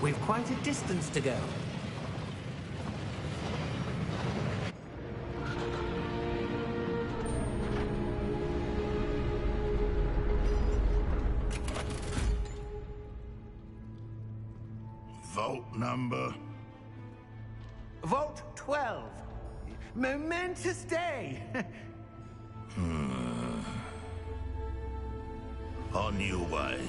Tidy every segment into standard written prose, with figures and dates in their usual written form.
We've quite a distance to go. Vault number? Vault 12. Momentous day. On your way.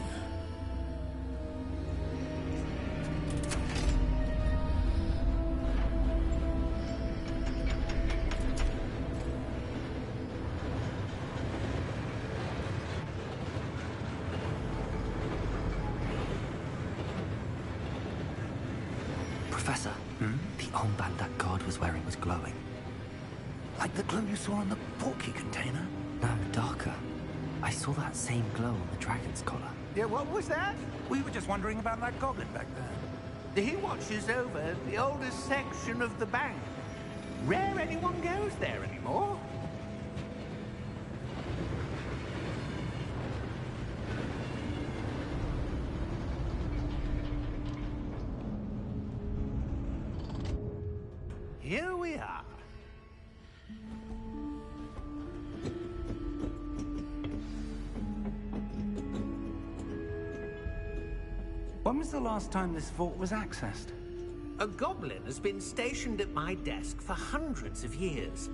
Professor, the armband that guard was wearing was glowing. Like the glow you saw on the porky container? No, darker. I saw that same glow on the dragon's collar. Yeah, what was that? We were just wondering about that goblin back there. He watches over the oldest section of the bank. Rare anyone goes there anymore. Here we are. When was the last time this vault was accessed? A goblin has been stationed at my desk for hundreds of years.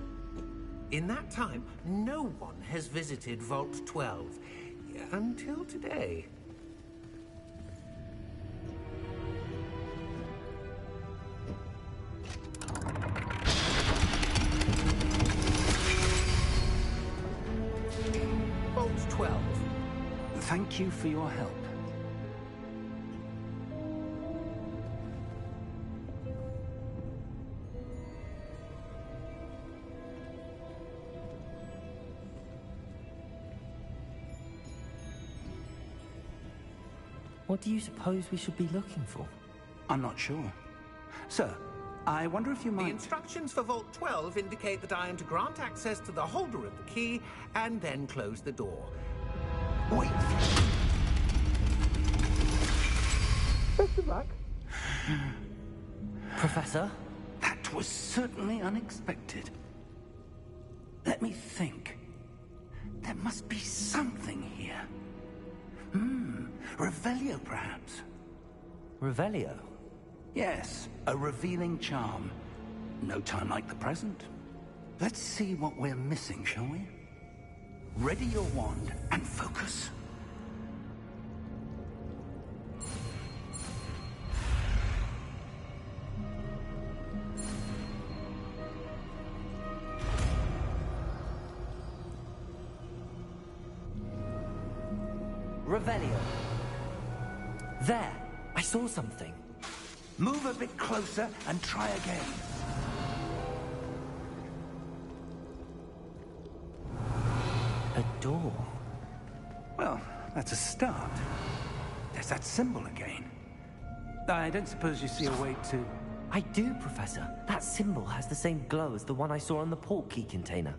In that time, no one has visited Vault 12. Until today. Vault 12. Thank you for your help. What do you suppose we should be looking for? I'm not sure. Sir, I wonder if you The might... instructions for Vault 12 indicate that I am to grant access to the holder of the key and then close the door. Wait! Best of luck. Professor? That was certainly unexpected. Let me think. There must be something here. Revelio, perhaps? Revelio? Yes, a revealing charm. No time like the present. Let's see what we're missing, shall we? Ready your wand and focus. Revelio. There! I saw something. Move a bit closer and try again. A door. Well, that's a start. There's that symbol again. I don't suppose you see a way to... I do, Professor. That symbol has the same glow as the one I saw on the port key container.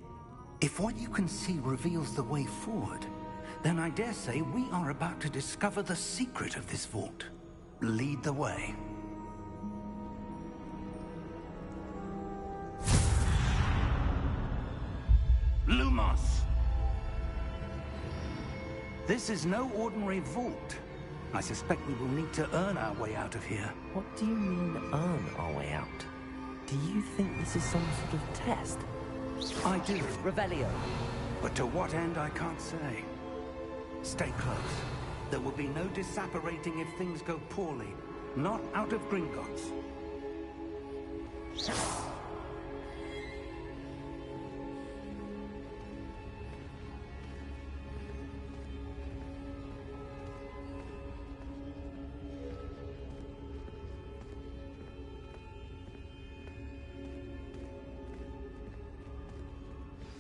If what you can see reveals the way forward, then I dare say we are about to discover the secret of this vault. Lead the way. Lumos! This is no ordinary vault. I suspect we will need to earn our way out of here. What do you mean, earn our way out? Do you think this is some sort of test? I do. Revelio. But to what end, I can't say. Stay close. There will be no disapparating if things go poorly. Not out of Gringotts.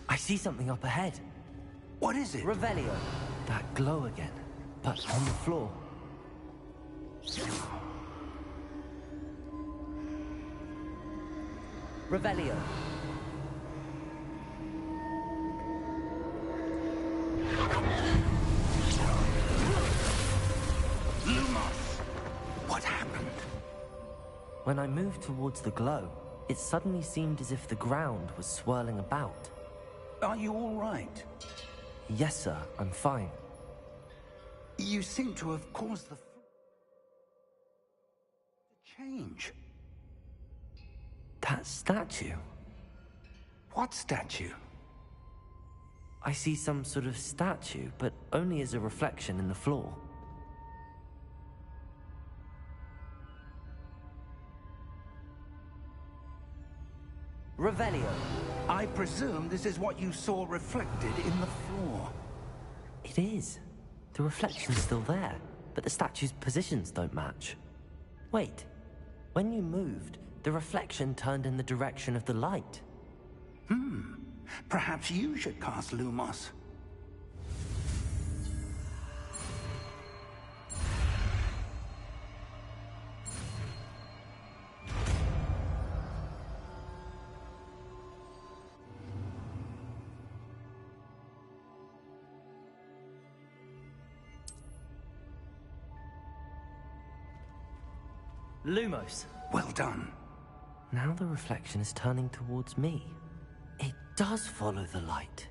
I see something up ahead. What is it? Revelio. That glow again, but on the floor. Revelio. Lumos! What happened? When I moved towards the glow, it suddenly seemed as if the ground was swirling about. Are you all right? Yes, sir, I'm fine. You seem to have caused the change. That statue? What statue? I see some sort of statue, but only as a reflection in the floor. Revelio. I presume this is what you saw reflected in the floor. It is. The reflection's still there, but the statue's positions don't match. Wait. When you moved, the reflection turned in the direction of the light. Perhaps you should cast Lumos. Lumos. Well done. Now the reflection is turning towards me. It does follow the light.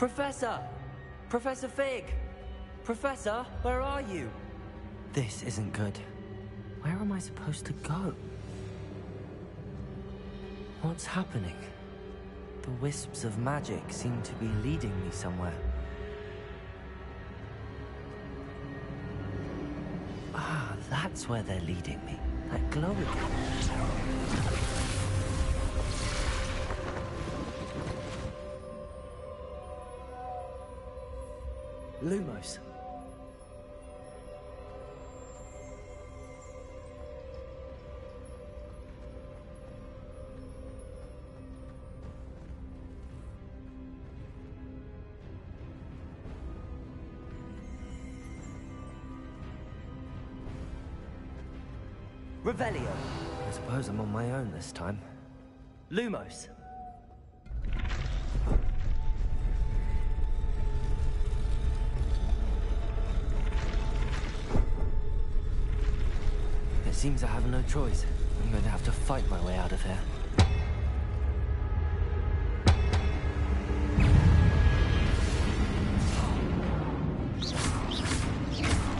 Professor! Professor Fig! Professor, where are you? This isn't good. Where am I supposed to go? What's happening? The wisps of magic seem to be leading me somewhere. Ah, that's where they're leading me. That glow again. Lumos. Revelio. suppose I'm on my own this time. Lumos! It seems I have no choice. I'm going to have to fight my way out of here.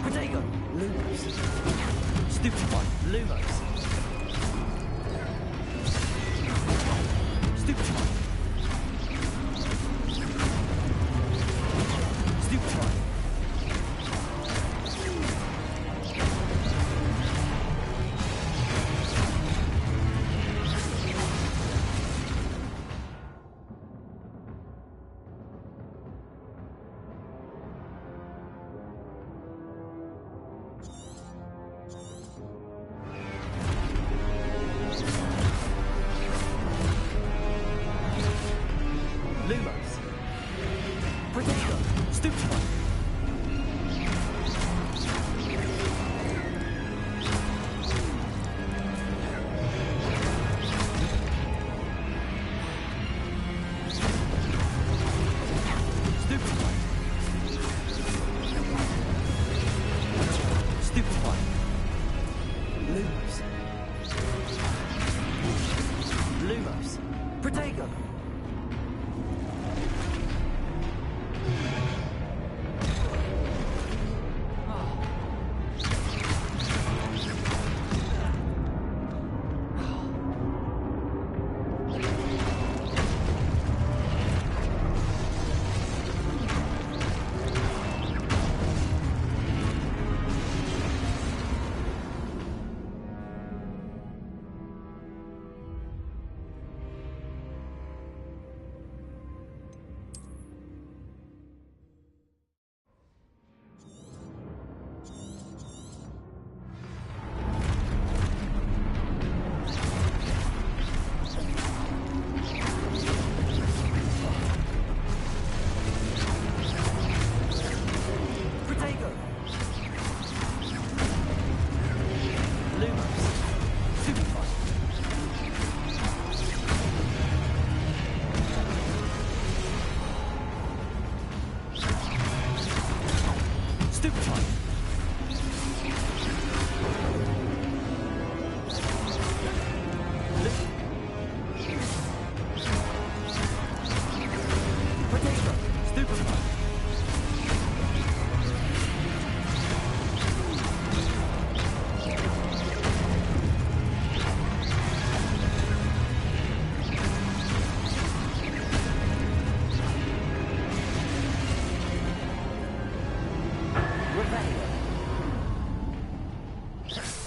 Protego! Lumos! Stupid one! Lumos! Stupid one! Stupid one! Lumos! Protego! Stupid one! Stupid one! Stupid one! Lumos! Lumos! Protego!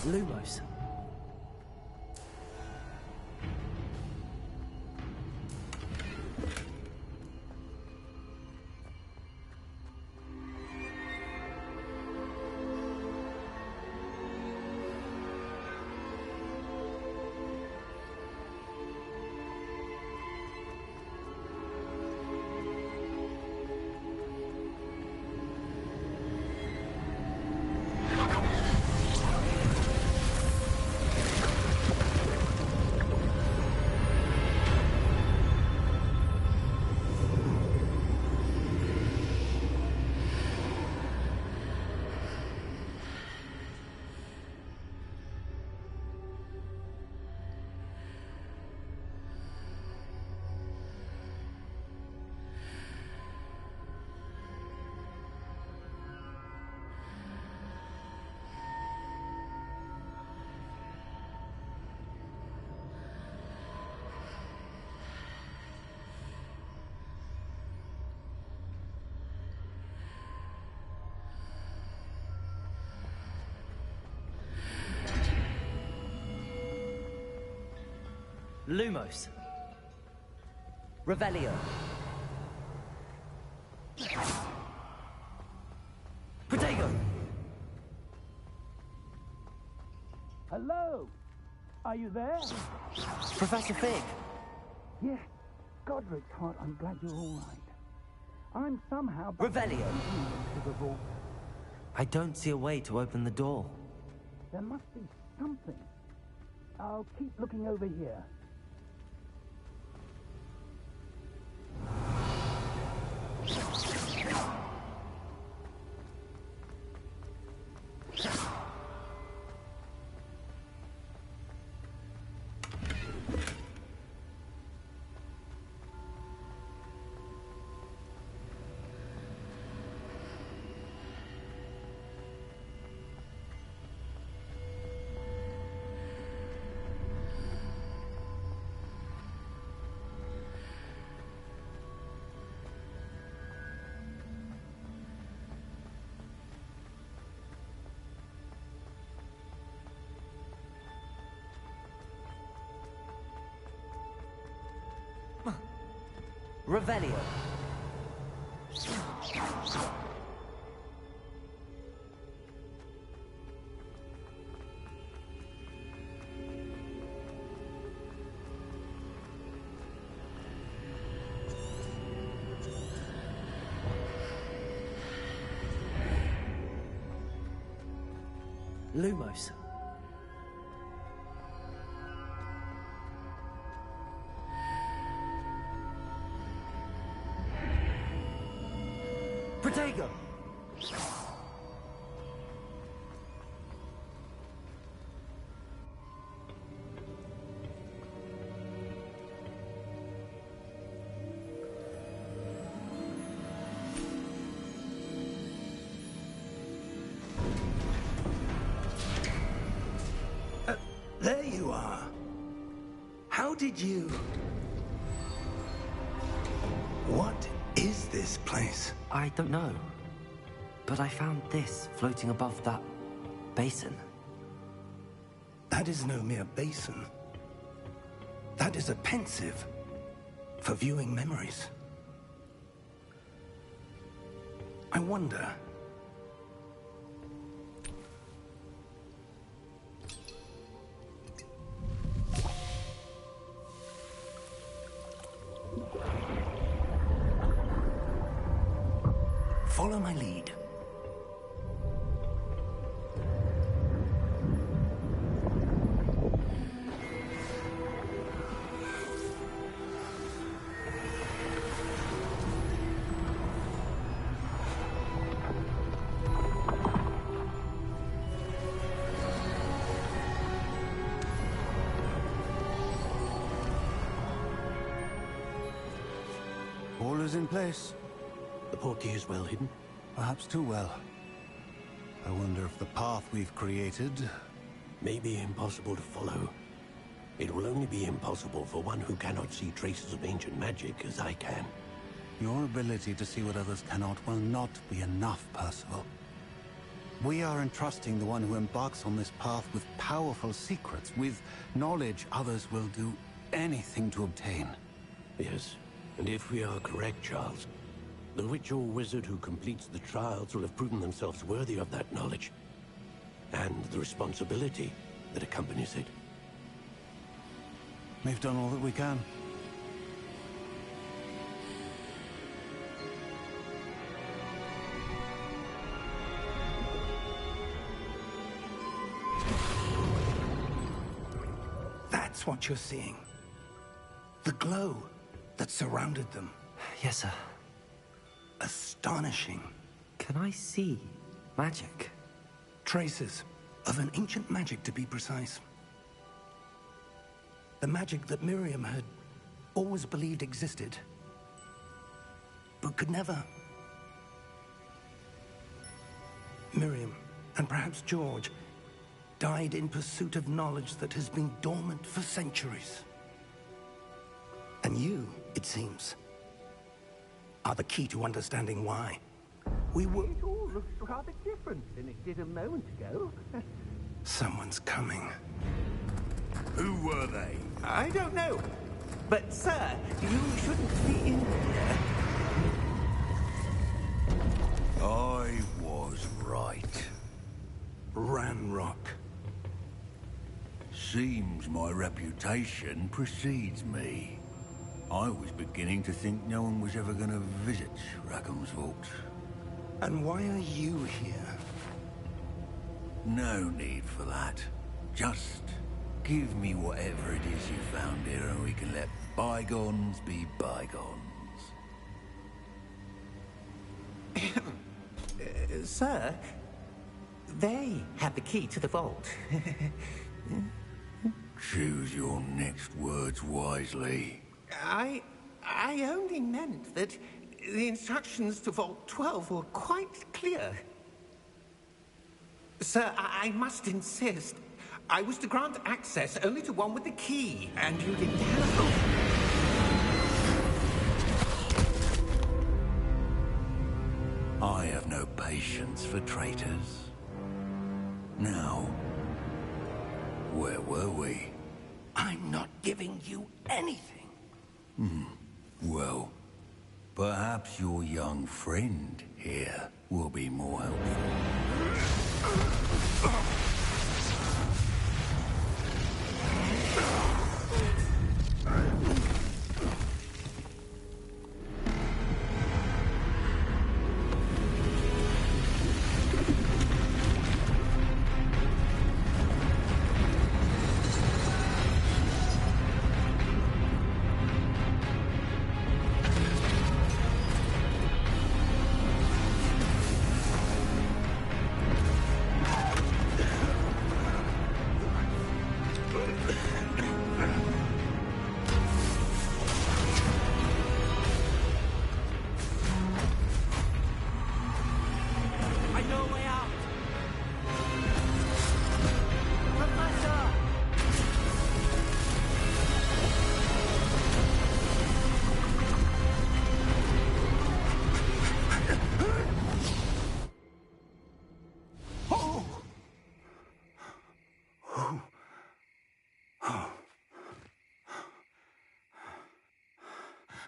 Lumos. Lumos. Revelio. Protego. Hello? Are you there? Professor Fig. Yeah. Godric's heart, I'm glad you're all right. I'm somehow... Revelio. ...to the vault. I don't see a way to open the door. There must be something. I'll keep looking over here. Revelio. Lumos. Protego! There you are. How did you... What is this place? I don't know. But I found this floating above that basin. That is no mere basin. That is a pensive for viewing memories. I wonder... Follow my lead. All is in place. The portkey is well hidden. Perhaps too well. I wonder if the path we've created... May be impossible to follow. It will only be impossible for one who cannot see traces of ancient magic as I can. Your ability to see what others cannot will not be enough, Percival. We are entrusting the one who embarks on this path with powerful secrets, with knowledge others will do anything to obtain. Yes, and if we are correct, Charles, the witch or wizard who completes the trials will have proven themselves worthy of that knowledge, and the responsibility that accompanies it. We've done all that we can. That's what you're seeing. The glow that surrounded them. Yes, sir. Astonishing. Can I see magic? Traces of an ancient magic, to be precise. The magic that Miriam had always believed existed, but could never. Miriam, and perhaps George, died in pursuit of knowledge that has been dormant for centuries. And you, it seems, are the key to understanding why. We were... It all looks rather different than it did a moment ago. Someone's coming. Who were they? I don't know. But, sir, you shouldn't be in here. I was right. Ranrock. Seems my reputation precedes me. I was beginning to think no one was ever going to visit Rackham's Vault. And why are you here? No need for that. Just Give me whatever it is you found here and we can let bygones be bygones. Sir, they had the key to the vault. Choose your next words wisely. I only meant that the instructions to Vault 12 were quite clear. Sir, I must insist. I was to grant access only to one with the key, and you didn't have. I have no patience for traitors. Now, where were we? I'm not giving you anything. Well, perhaps your young friend here will be more helpful.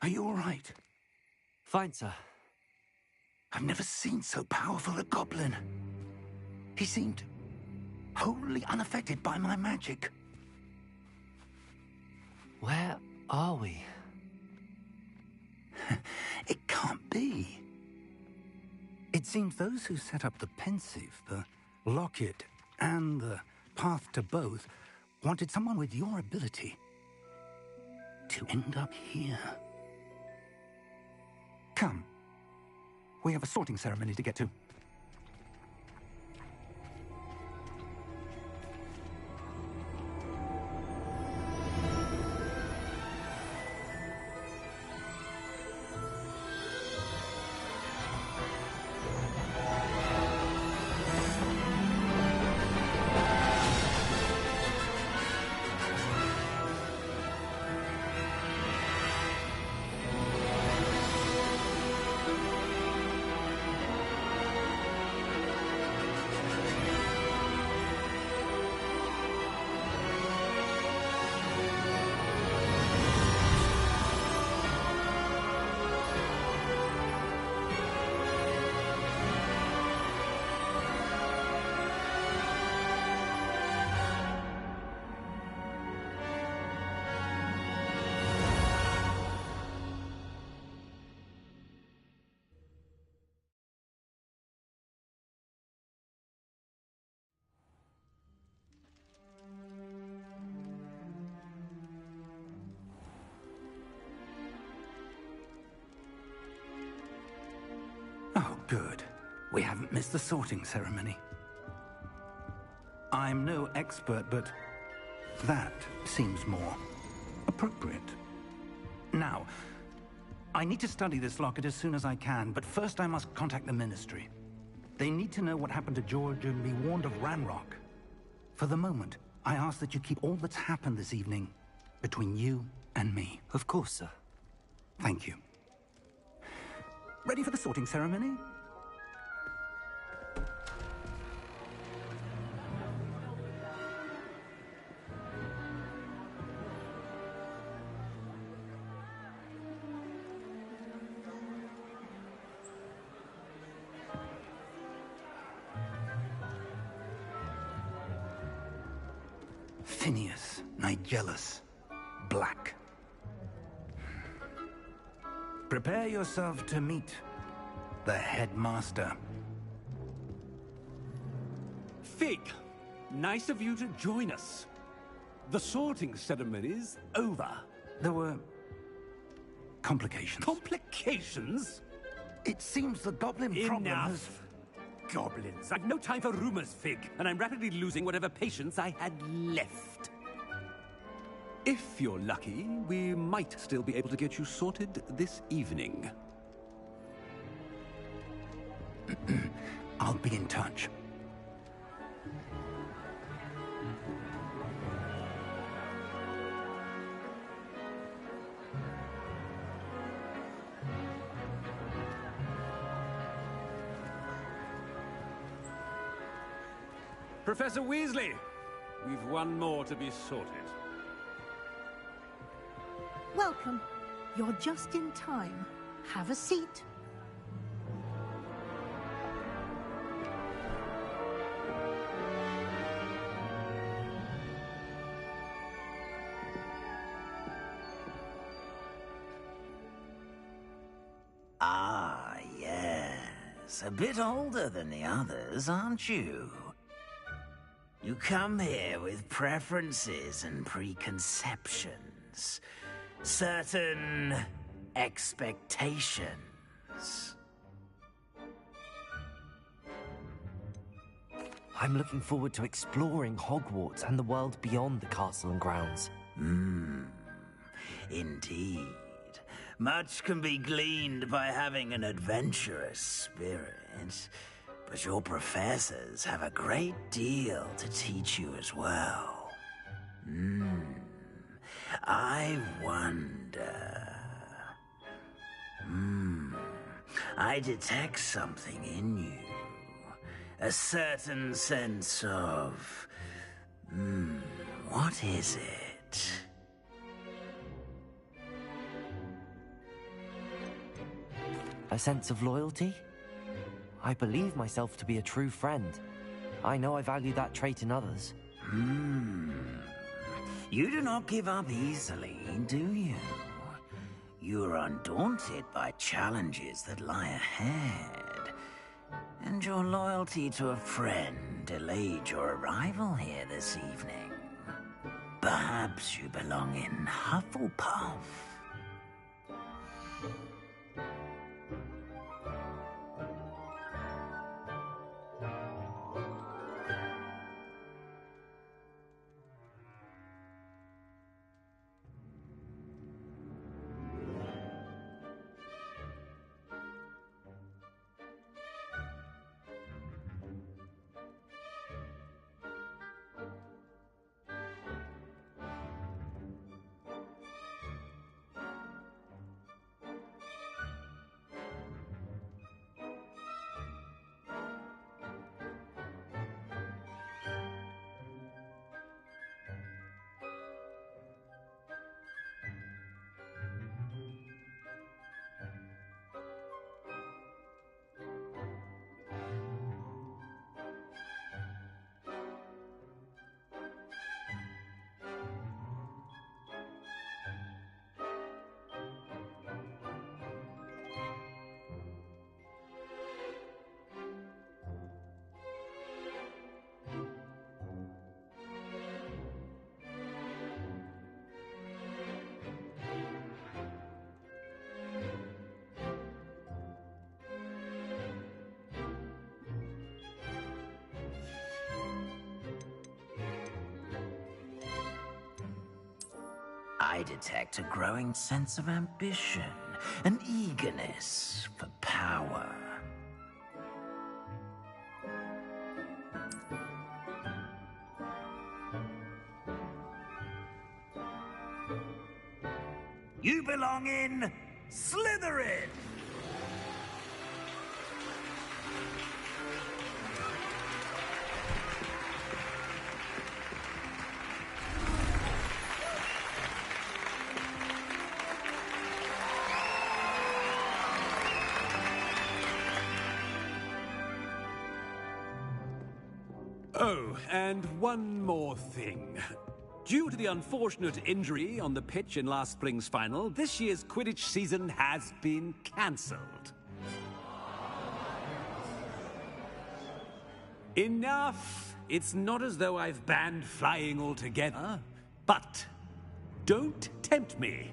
Are you all right? Fine, sir. I've never seen so powerful a goblin. He seemed wholly unaffected by my magic. Where are we? It can't be. It seems those who set up the pensive, the locket, and the path to both wanted someone with your ability to end up here. Come. We have a sorting ceremony to get to. Oh, good. We haven't missed the sorting ceremony. I'm no expert, but that seems more appropriate. Now, I need to study this locket as soon as I can, but first I must contact the Ministry. They need to know what happened to George and be warned of Ranrock. For the moment, I ask that you keep all that's happened this evening between you and me. Of course, sir. Thank you. Ready for the sorting ceremony? Phineas, Nigellus, Black. Prepare yourself to meet the headmaster. Fig, nice of you to join us. The sorting ceremony's over. There were complications. Complications? It seems the goblin problem has... Enough! Goblins. I've no time for rumors, Fig, and I'm rapidly losing whatever patience I had left. If you're lucky, we might still be able to get you sorted this evening. I'll be in touch. Professor Weasley, we've one more to be sorted. Welcome. You're just in time. Have a seat. Ah, yes. A bit older than the others, aren't you? You come here with preferences and preconceptions. Certain expectations. I'm looking forward to exploring Hogwarts and the world beyond the castle and grounds. Indeed. Much can be gleaned by having an adventurous spirit, but your professors have a great deal to teach you as well. I wonder... I detect something in you. A certain sense of... what is it? A sense of loyalty? I believe myself to be a true friend. I know I value that trait in others. You do not give up easily, do you? You are undaunted by challenges that lie ahead. And your loyalty to a friend delayed your arrival here this evening. Perhaps you belong in Hufflepuff. I detect a growing sense of ambition, an eagerness for power. You belong in Slytherin! Oh, and one more thing. Due to the unfortunate injury on the pitch in last spring's final, this year's Quidditch season has been cancelled. Enough! It's not as though I've banned flying altogether. But don't tempt me.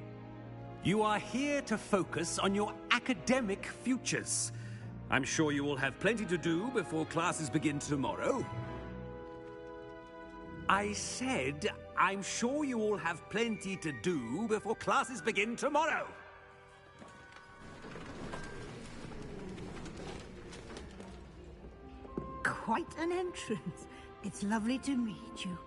You are here to focus on your academic futures. I'm sure you will have plenty to do before classes begin tomorrow. I said, I'm sure you all have plenty to do before classes begin tomorrow. Quite an entrance. It's lovely to meet you.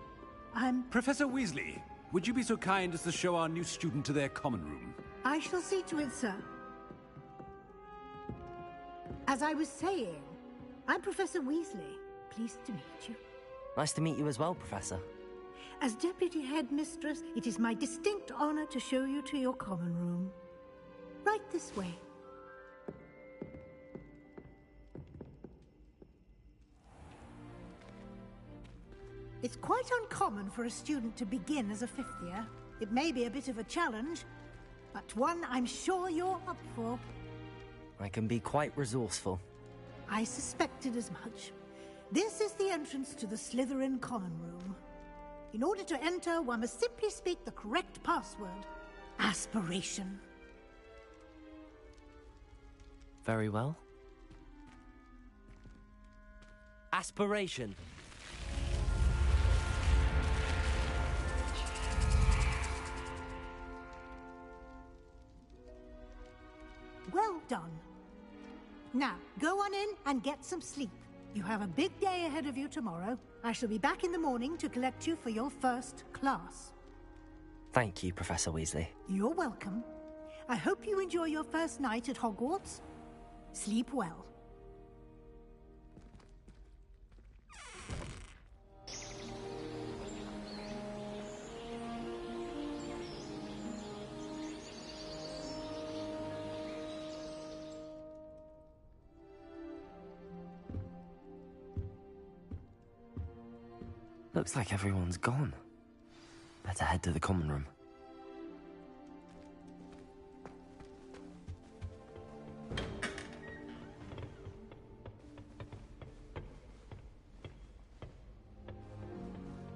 I'm... Professor Weasley, would you be so kind as to show our new student to their common room? I shall see to it, sir. As I was saying, I'm Professor Weasley. Pleased to meet you. Nice to meet you as well, Professor. As Deputy Headmistress, it is my distinct honor to show you to your common room. Right this way. It's quite uncommon for a student to begin as a fifth year. It may be a bit of a challenge, but one I'm sure you're up for. I can be quite resourceful. I suspected as much. This is the entrance to the Slytherin common room. In order to enter, one must simply speak the correct password. Aspiration. Very well. Aspiration. Well done. Now, go on in and get some sleep. You have a big day ahead of you tomorrow. I shall be back in the morning to collect you for your first class. Thank you, Professor Weasley. You're welcome. I hope you enjoy your first night at Hogwarts. Sleep well. Looks like everyone's gone. Better head to the common room.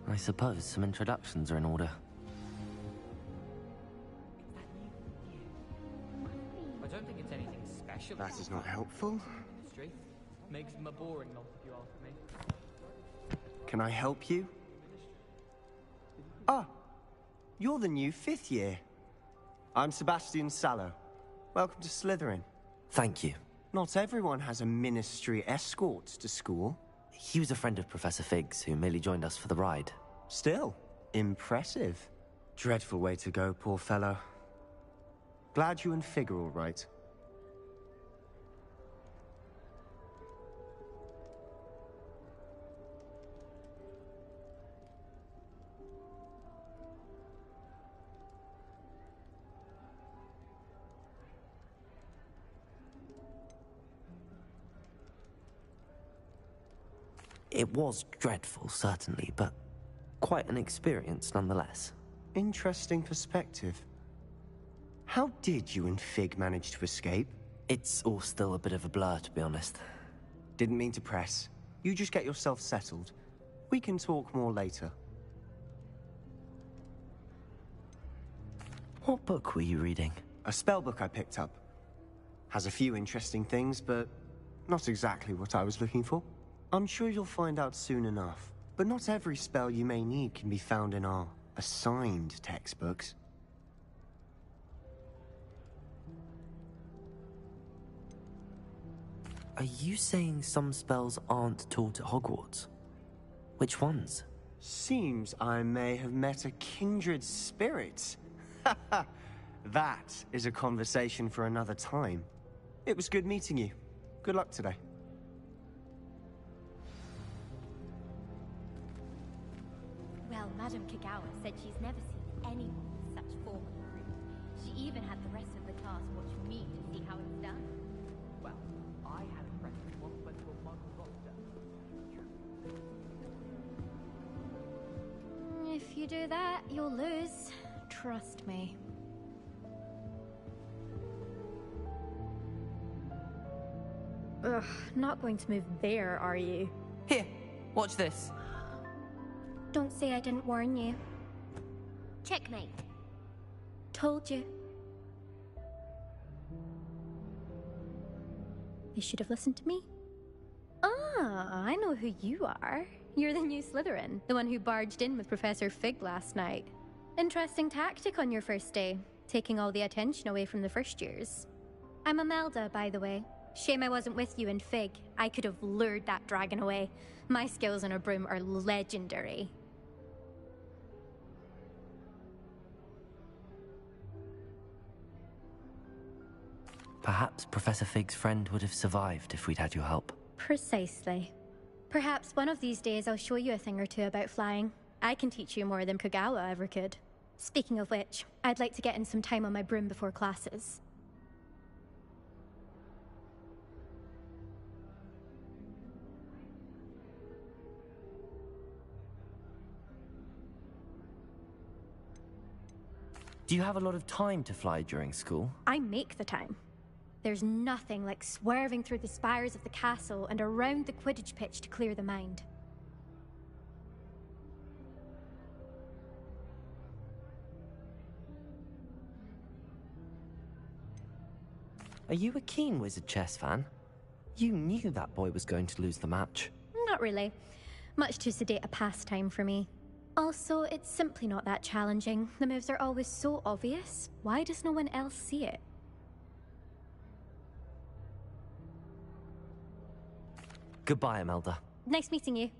I suppose some introductions are in order. I don't think it's anything special. That is not helpful. History makes them a boring lot, if you ask me. Can I help you? Ah, you're the new fifth year. I'm Sebastian Sallow. Welcome to Slytherin. Thank you. Not everyone has a ministry escort to school. He was a friend of Professor Fig's who merely joined us for the ride. Still, impressive. Dreadful way to go, poor fellow. Glad you and Fig are all right. It was dreadful, certainly, but quite an experience nonetheless. Interesting perspective. How did you and Fig manage to escape? It's all still a bit of a blur, to be honest. Didn't mean to press. You just get yourself settled. We can talk more later. What book were you reading? A spell book I picked up. Has a few interesting things, but not exactly what I was looking for. I'm sure you'll find out soon enough. But not every spell you may need can be found in our assigned textbooks. Are you saying some spells aren't taught at Hogwarts? Which ones? Seems I may have met a kindred spirit. That is a conversation for another time. It was good meeting you. Good luck today. Well, Madame Kagawa said she's never seen anyone with such form and fruit. She even had the rest of the class watch me to see how it's done. Well, I had a friend who once went to a muggle roster. If you do that, you'll lose. Trust me. Ugh, not going to move there, are you? Here, watch this. Don't say I didn't warn you. Checkmate. Told you. You should have listened to me. Ah, I know who you are. You're the new Slytherin, the one who barged in with Professor Fig last night. Interesting tactic on your first day, taking all the attention away from the first years. I'm Imelda, by the way. Shame I wasn't with you in Fig. I could have lured that dragon away. My skills on a broom are legendary. Perhaps Professor Fig's friend would have survived if we'd had your help. Precisely. Perhaps one of these days I'll show you a thing or two about flying. I can teach you more than Kogawa ever could. Speaking of which, I'd like to get in some time on my broom before classes. Do you have a lot of time to fly during school? I make the time. There's nothing like swerving through the spires of the castle and around the Quidditch pitch to clear the mind. Are you a keen Wizard chess fan? You knew that boy was going to lose the match. Not really. Much too sedate a pastime for me. Also, it's simply not that challenging. The moves are always so obvious. Why does no one else see it? Goodbye, Imelda. Nice meeting you.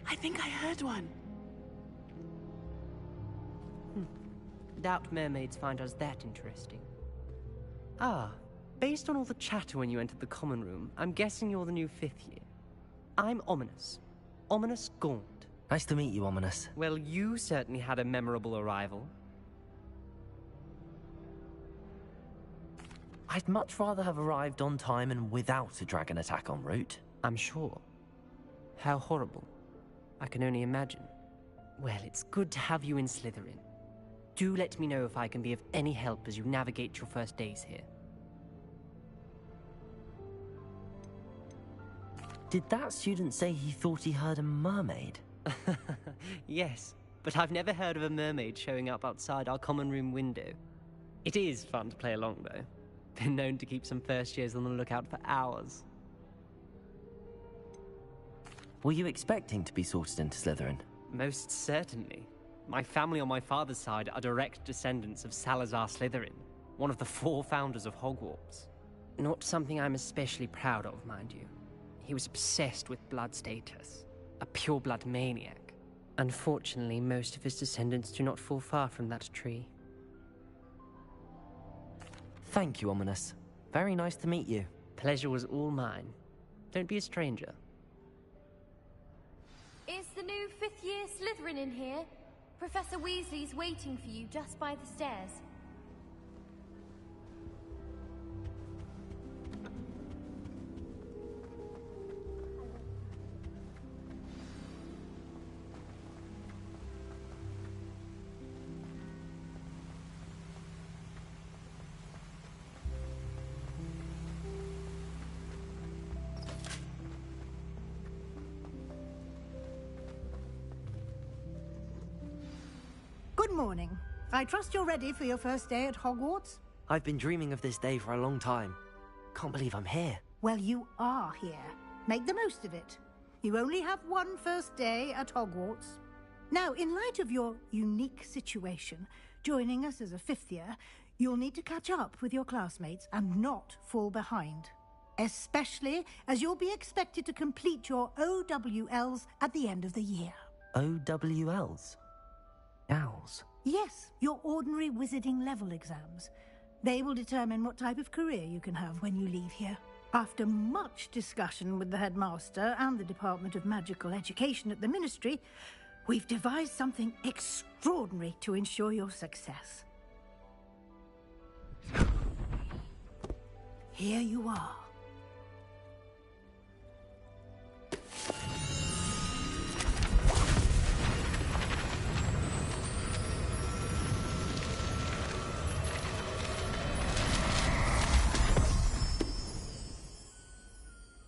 I think I heard one. Doubt mermaids find us that interesting. Ah, based on all the chatter when you entered the common room, I'm guessing you're the new 5th year. I'm Ominous. Ominous Gaunt. Nice to meet you, Ominous. Well, you certainly had a memorable arrival. I'd much rather have arrived on time and without a dragon attack en route. I'm sure. How horrible. I can only imagine. Well, it's good to have you in Slytherin. Do let me know if I can be of any help as you navigate your first days here. Did that student say he thought he heard a mermaid? Yes, but I've never heard of a mermaid showing up outside our common room window. It is fun to play along, though. Been known to keep some first years on the lookout for hours. Were you expecting to be sorted into Slytherin? Most certainly. My family on my father's side are direct descendants of Salazar Slytherin, one of the 4 founders of Hogwarts. Not something I'm especially proud of, mind you. He was obsessed with blood status, a pure-blood maniac. Unfortunately, most of his descendants do not fall far from that tree. Thank you, Ominous. Very nice to meet you. Pleasure was all mine. Don't be a stranger. Is the new 5th year Slytherin in here? Professor Weasley's waiting for you just by the stairs. Good morning. I trust you're ready for your first day at Hogwarts? I've been dreaming of this day for a long time. Can't believe I'm here. Well, you are here. Make the most of it. You only have one first day at Hogwarts. Now, in light of your unique situation, joining us as a 5th year, you'll need to catch up with your classmates and not fall behind. Especially as you'll be expected to complete your OWLs at the end of the year. OWLs? Owls? Yes, your ordinary wizarding level exams. They will determine what type of career you can have when you leave here. After much discussion with the headmaster and the Department of Magical Education at the Ministry, we've devised something extraordinary to ensure your success. Here you are.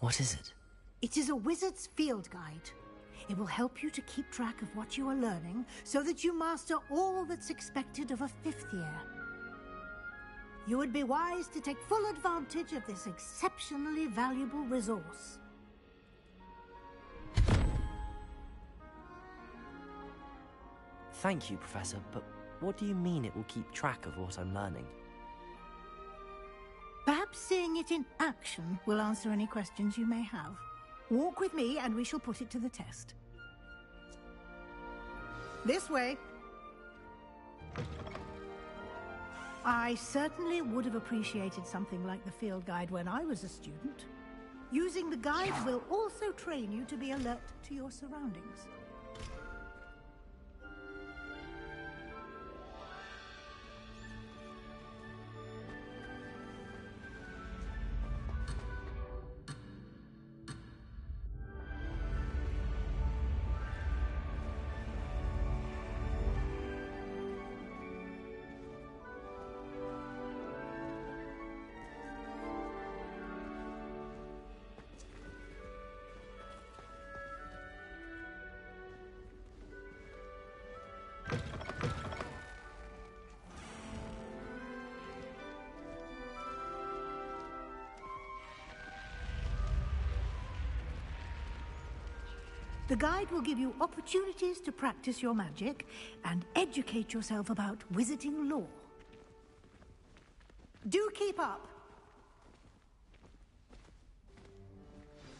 What is it? It is a wizard's field guide. It will help you to keep track of what you are learning so that you master all that's expected of a 5th year. You would be wise to take full advantage of this exceptionally valuable resource. Thank you, Professor, but what do you mean it will keep track of what I'm learning? Perhaps seeing it in action will answer any questions you may have. Walk with me and we shall put it to the test. This way. I certainly would have appreciated something like the field guide when I was a student. Using the guide will also train you to be alert to your surroundings. The guide will give you opportunities to practice your magic and educate yourself about wizarding lore. Do keep up!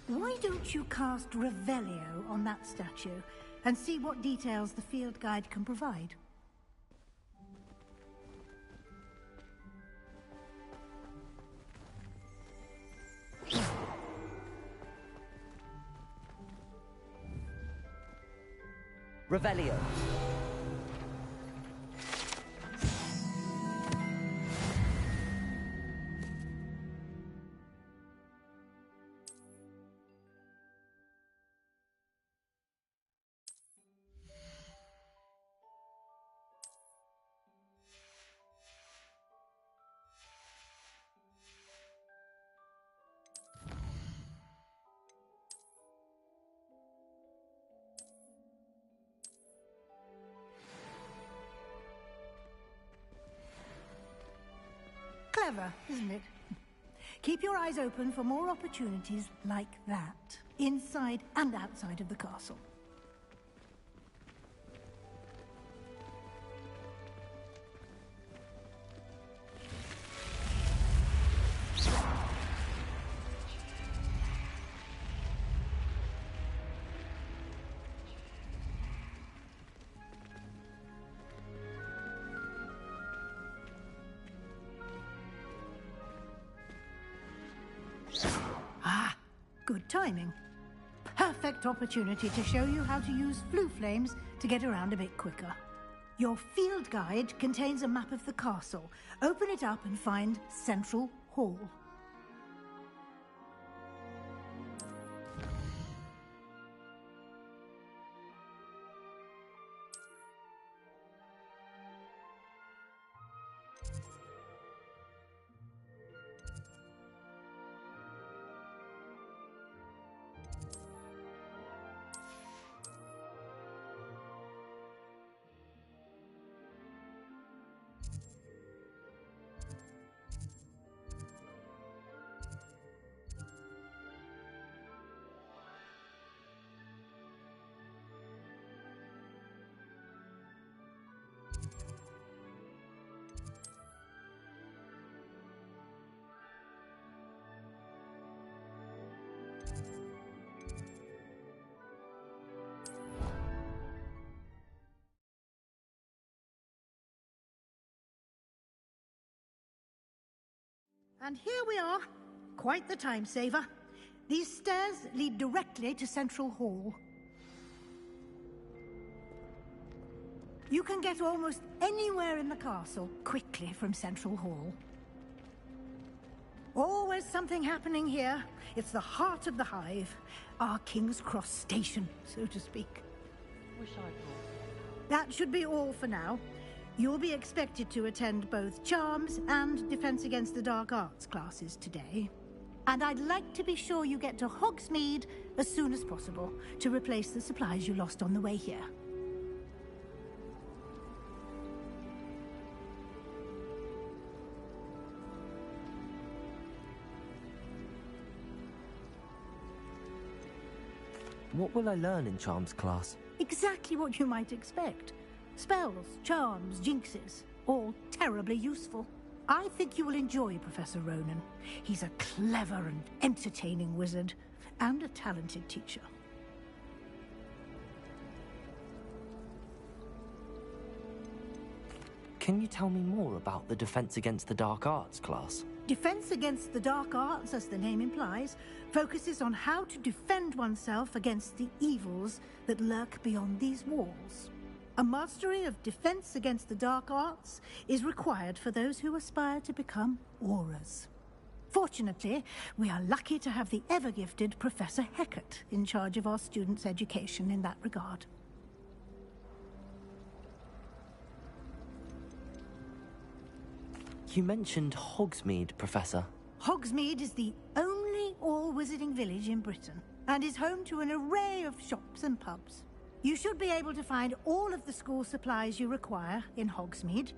Why don't you cast Revelio on that statue and see what details the field guide can provide? Revelio. Clever, isn't it? Keep your eyes open for more opportunities like that, inside and outside of the castle. Good timing. Perfect opportunity to show you how to use flue flames to get around a bit quicker. Your field guide contains a map of the castle. Open it up and find Central Hall. And here we are. Quite the time saver. These stairs lead directly to Central Hall. You can get almost anywhere in the castle quickly from Central Hall. Always something happening here. It's the heart of the Hive. Our King's Cross station, so to speak. Wish I could. That should be all for now. You'll be expected to attend both Charms and Defense Against the Dark Arts classes today. And I'd like to be sure you get to Hogsmeade as soon as possible to replace the supplies you lost on the way here. What will I learn in Charms class? Exactly what you might expect. Spells, charms, jinxes, all terribly useful. I think you will enjoy Professor Ronan. He's a clever and entertaining wizard, and a talented teacher. Can you tell me more about the Defense Against the Dark Arts class? Defense Against the Dark Arts, as the name implies, focuses on how to defend oneself against the evils that lurk beyond these walls. A mastery of Defense Against the Dark Arts is required for those who aspire to become Aurors. Fortunately, we are lucky to have the ever-gifted Professor Hecat in charge of our students' education in that regard. You mentioned Hogsmeade, Professor. Hogsmeade is the only all-wizarding village in Britain, and is home to an array of shops and pubs. You should be able to find all of the school supplies you require in Hogsmeade.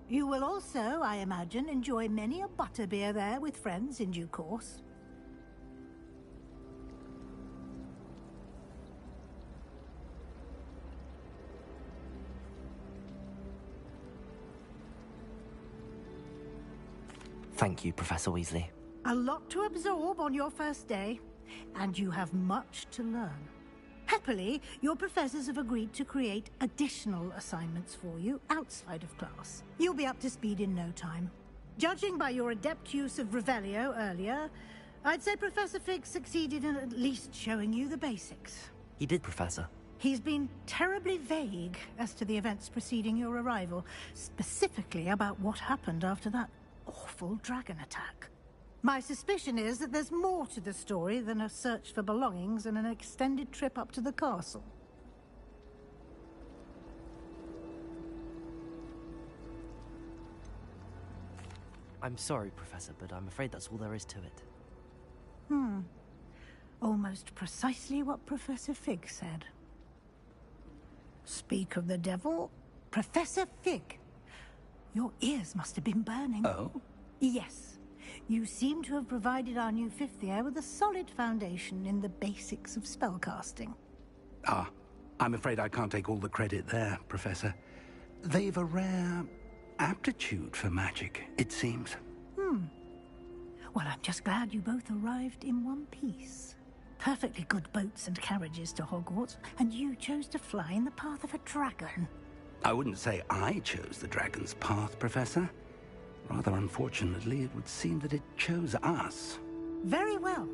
You will also, I imagine, enjoy many a butterbeer there with friends in due course. Thank you, Professor Weasley. A lot to absorb on your first day, and you have much to learn. Happily, your professors have agreed to create additional assignments for you outside of class. You'll be up to speed in no time. Judging by your adept use of Revelio earlier, I'd say Professor Fig succeeded in at least showing you the basics. He did, Professor. He's been terribly vague as to the events preceding your arrival, specifically about what happened after that awful dragon attack. My suspicion is that there's more to the story than a search for belongings and an extended trip up to the castle. I'm sorry, Professor, but I'm afraid that's all there is to it. Almost precisely what Professor Fig said. Speak of the devil, Professor Fig. Your ears must have been burning. Oh? Yes. You seem to have provided our new fifth year with a solid foundation in the basics of spellcasting. Ah, I'm afraid I can't take all the credit there, Professor. They've a rare aptitude for magic, it seems. Well, I'm just glad you both arrived in one piece. Perfectly good boats and carriages to Hogwarts, and you chose to fly in the path of a dragon. I wouldn't say I chose the dragon's path, Professor. Rather unfortunately, it would seem that it chose us. Very well.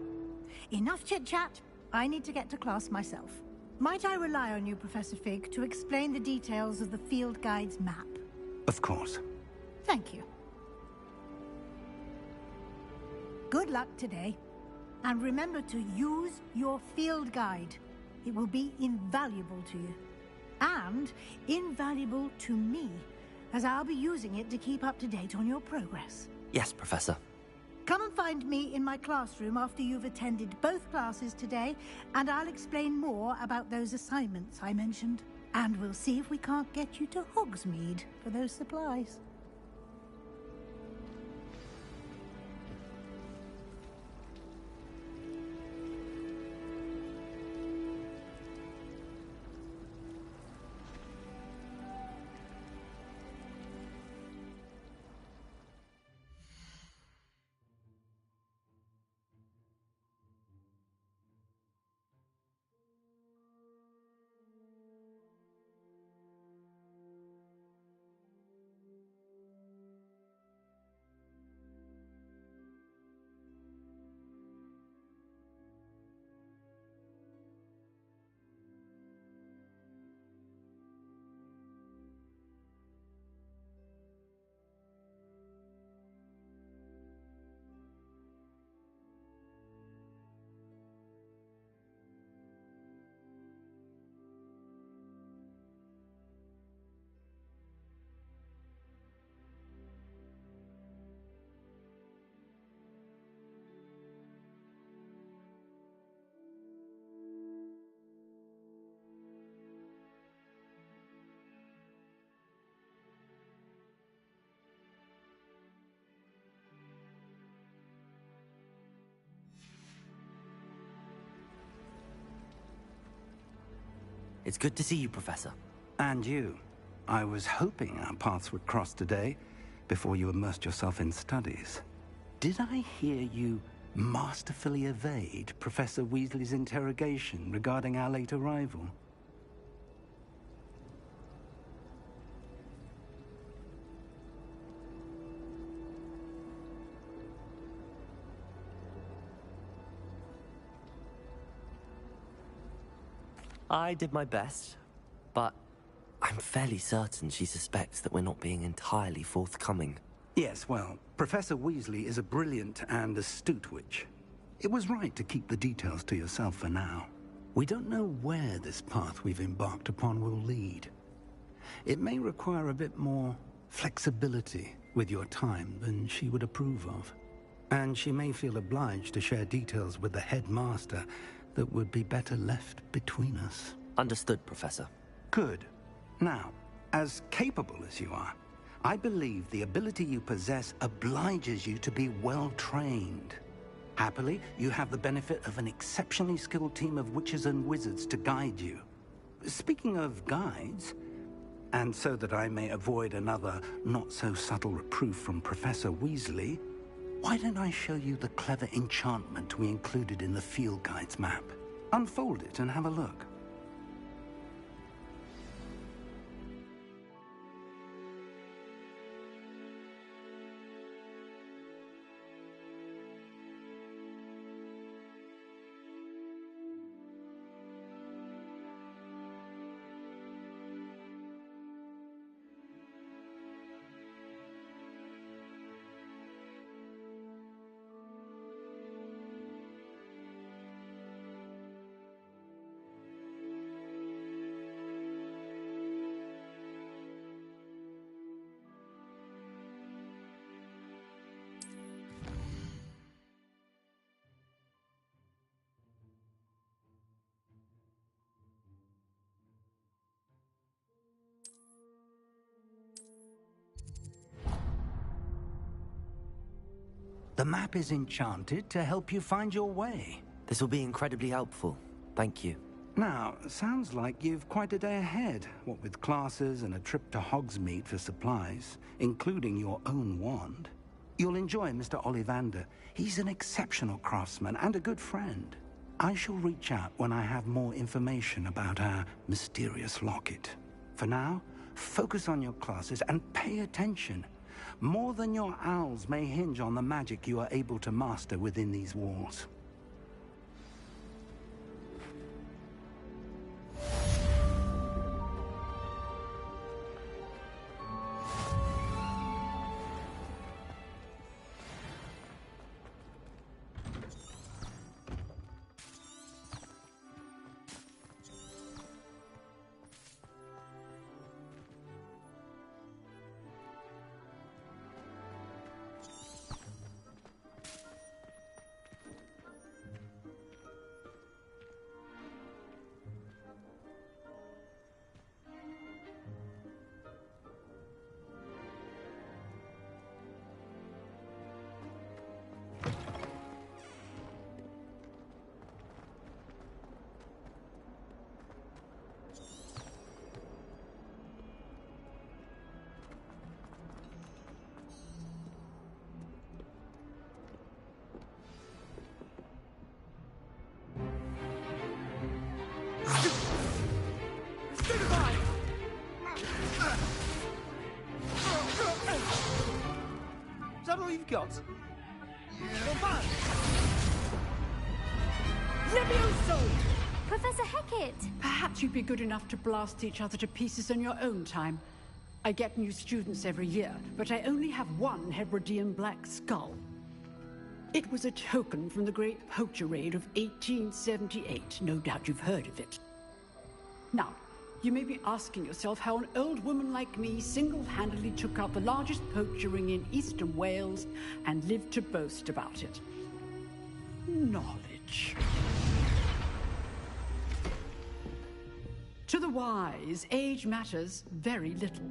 Enough chit-chat. I need to get to class myself. Might I rely on you, Professor Fig, to explain the details of the field guide's map? Of course. Thank you. Good luck today. And remember to use your field guide. It will be invaluable to you. And invaluable to me, as I'll be using it to keep up to date on your progress. Yes, Professor. Come and find me in my classroom after you've attended both classes today, and I'll explain more about those assignments I mentioned. And we'll see if we can't get you to Hogsmeade for those supplies. It's good to see you, Professor. And you. I was hoping our paths would cross today, before you immersed yourself in studies. Did I hear you masterfully evade Professor Weasley's interrogation regarding our late arrival? I did my best, but I'm fairly certain she suspects that we're not being entirely forthcoming. Yes, well, Professor Weasley is a brilliant and astute witch. It was right to keep the details to yourself for now. We don't know where this path we've embarked upon will lead. It may require a bit more flexibility with your time than she would approve of. And she may feel obliged to share details with the headmaster that would be better left between us. Understood, Professor. Good. Now, as capable as you are, I believe the ability you possess obliges you to be well-trained. Happily, you have the benefit of an exceptionally skilled team of witches and wizards to guide you. Speaking of guides, and so that I may avoid another not-so-subtle reproof from Professor Weasley, why don't I show you the clever enchantment we included in the field guide's map? Unfold it and have a look. The map is enchanted to help you find your way. This will be incredibly helpful. Thank you. Now, sounds like you've quite a day ahead, what with classes and a trip to Hogsmeade for supplies, including your own wand. You'll enjoy Mr. Ollivander. He's an exceptional craftsman and a good friend. I shall reach out when I have more information about our mysterious locket. For now, focus on your classes and pay attention. More than your owls may hinge on the magic you are able to master within these walls. Is that all you've got? Levioso! Professor Hecat! Perhaps you'd be good enough to blast each other to pieces in your own time. I get new students every year, but I only have one Hebridean black skull. It was a token from the Great Poacher Raid of 1878. No doubt you've heard of it. Now, you may be asking yourself how an old woman like me single-handedly took out the largest poacher ring in eastern Wales and lived to boast about it. Knowledge. To the wise, age matters very little.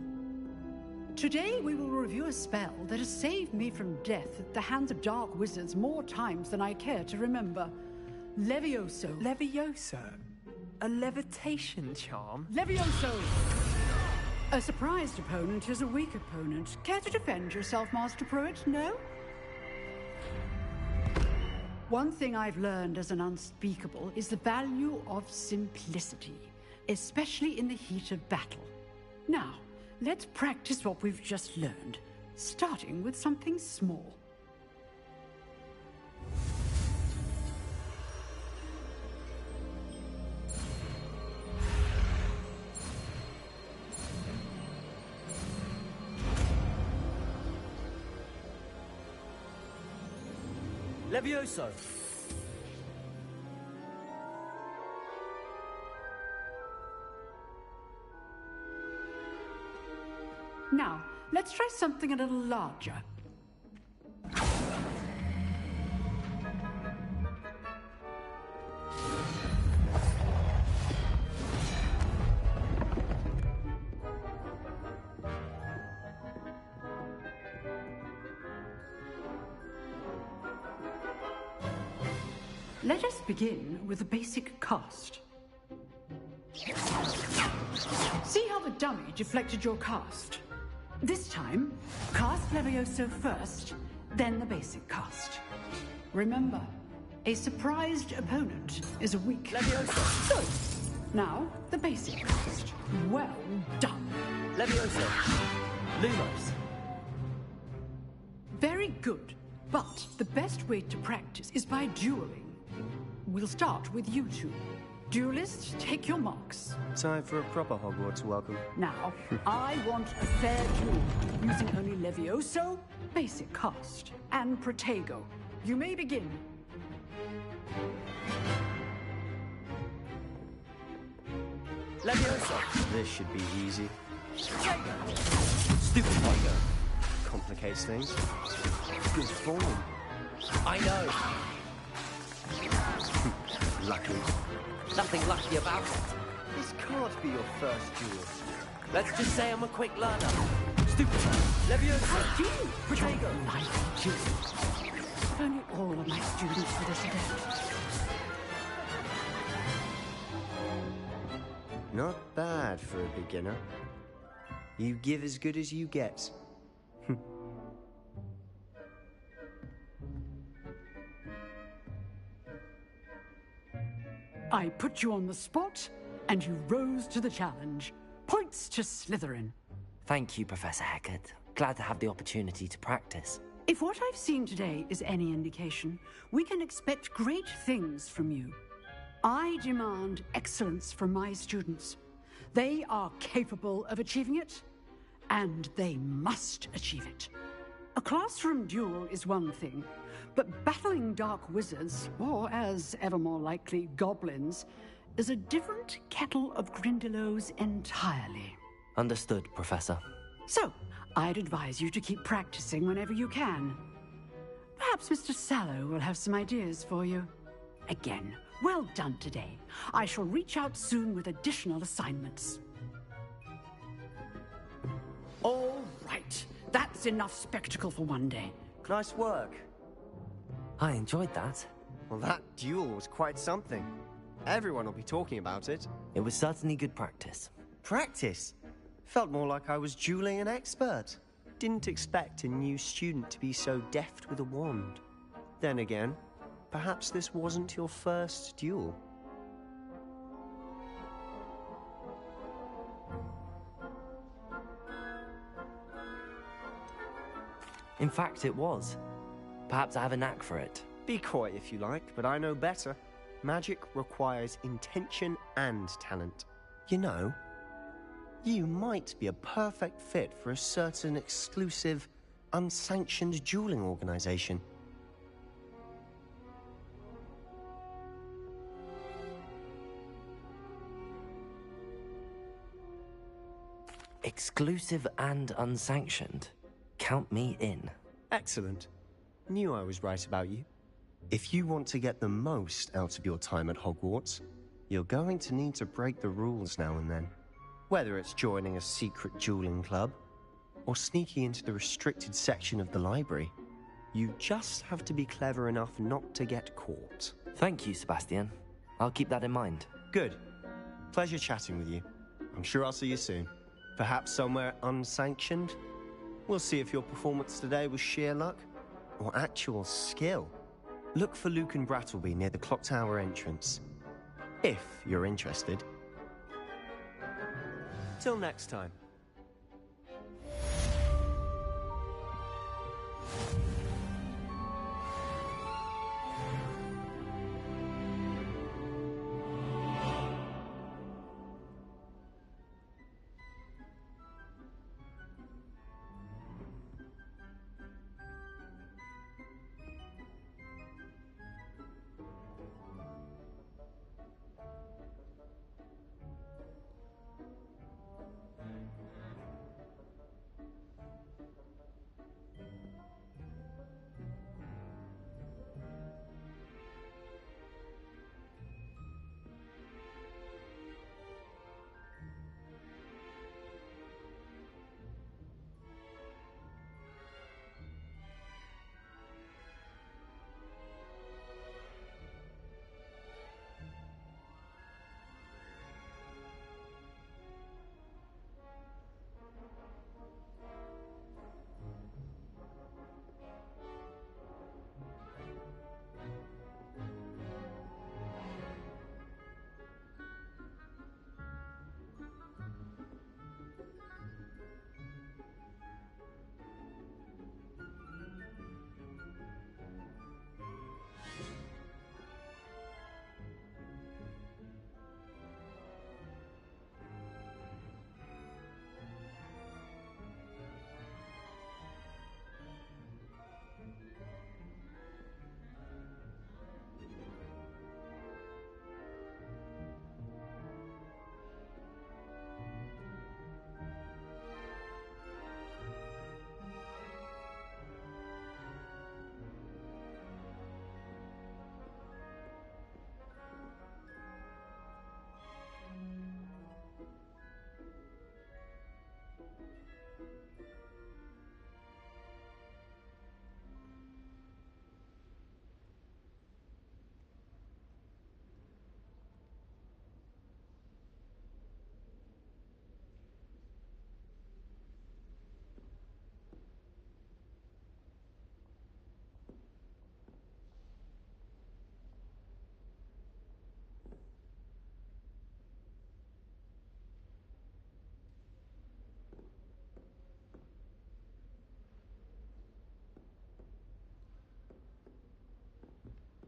Today we will review a spell that has saved me from death at the hands of dark wizards more times than I care to remember. Levioso. Levioso? A levitation charm? Levioso! A surprised opponent is a weak opponent. Care to defend yourself, Master Pruitt? No? One thing I've learned as an unspeakable is the value of simplicity, especially in the heat of battle. Now, let's practice what we've just learned, starting with something small. Levioso! Now, let's try something a little larger. Let us begin with the basic cast. See how the dummy deflected your cast? This time, cast Levioso first, then the basic cast. Remember, a surprised opponent is a weak Levioso. Good. Now, the basic cast. Well done. Levioso. Lumos. Very good. But the best way to practice is by dueling. We'll start with you two. Duelists, take your marks. Time for a proper Hogwarts welcome. Now, I want a fair duel, using only Levioso, basic cast, and Protego. You may begin. Levioso! This should be easy. Stupid Tiger. Complicates things. Good form. I know. Lucky. Nothing lucky about it. This can't be your first duel. Let's just say I'm a quick learner. Stupid. Levioso. Protego. If only all of my students were this adept. Not bad for a beginner. You give as good as you get. I put you on the spot, and you rose to the challenge. Points to Slytherin. Thank you, Professor Hecat. Glad to have the opportunity to practice. If what I've seen today is any indication, we can expect great things from you. I demand excellence from my students. They are capable of achieving it, and they must achieve it. A classroom duel is one thing, but battling dark wizards, or as ever more likely, goblins, is a different kettle of Grindylows entirely. Understood, Professor. So, I'd advise you to keep practicing whenever you can. Perhaps Mr. Sallow will have some ideas for you. Again, well done today. I shall reach out soon with additional assignments. All right. That's enough spectacle for one day. Nice work. I enjoyed that. Well, that duel was quite something. Everyone will be talking about it. It was certainly good practice. Practice? Felt more like I was dueling an expert. Didn't expect a new student to be so deft with a wand. Then again, perhaps this wasn't your first duel. In fact, it was. Perhaps I have a knack for it. Be coy if you like, but I know better. Magic requires intention and talent. You know, you might be a perfect fit for a certain exclusive, unsanctioned dueling organization. Exclusive and unsanctioned. Count me in. Excellent. Knew I was right about you. If you want to get the most out of your time at Hogwarts, you're going to need to break the rules now and then. Whether it's joining a secret dueling club, or sneaking into the restricted section of the library, you just have to be clever enough not to get caught. Thank you, Sebastian. I'll keep that in mind. Good. Pleasure chatting with you. I'm sure I'll see you soon. Perhaps somewhere unsanctioned? We'll see if your performance today was sheer luck or actual skill. Look for Luke and Brattleby near the clock tower entrance. If you're interested. Till next time.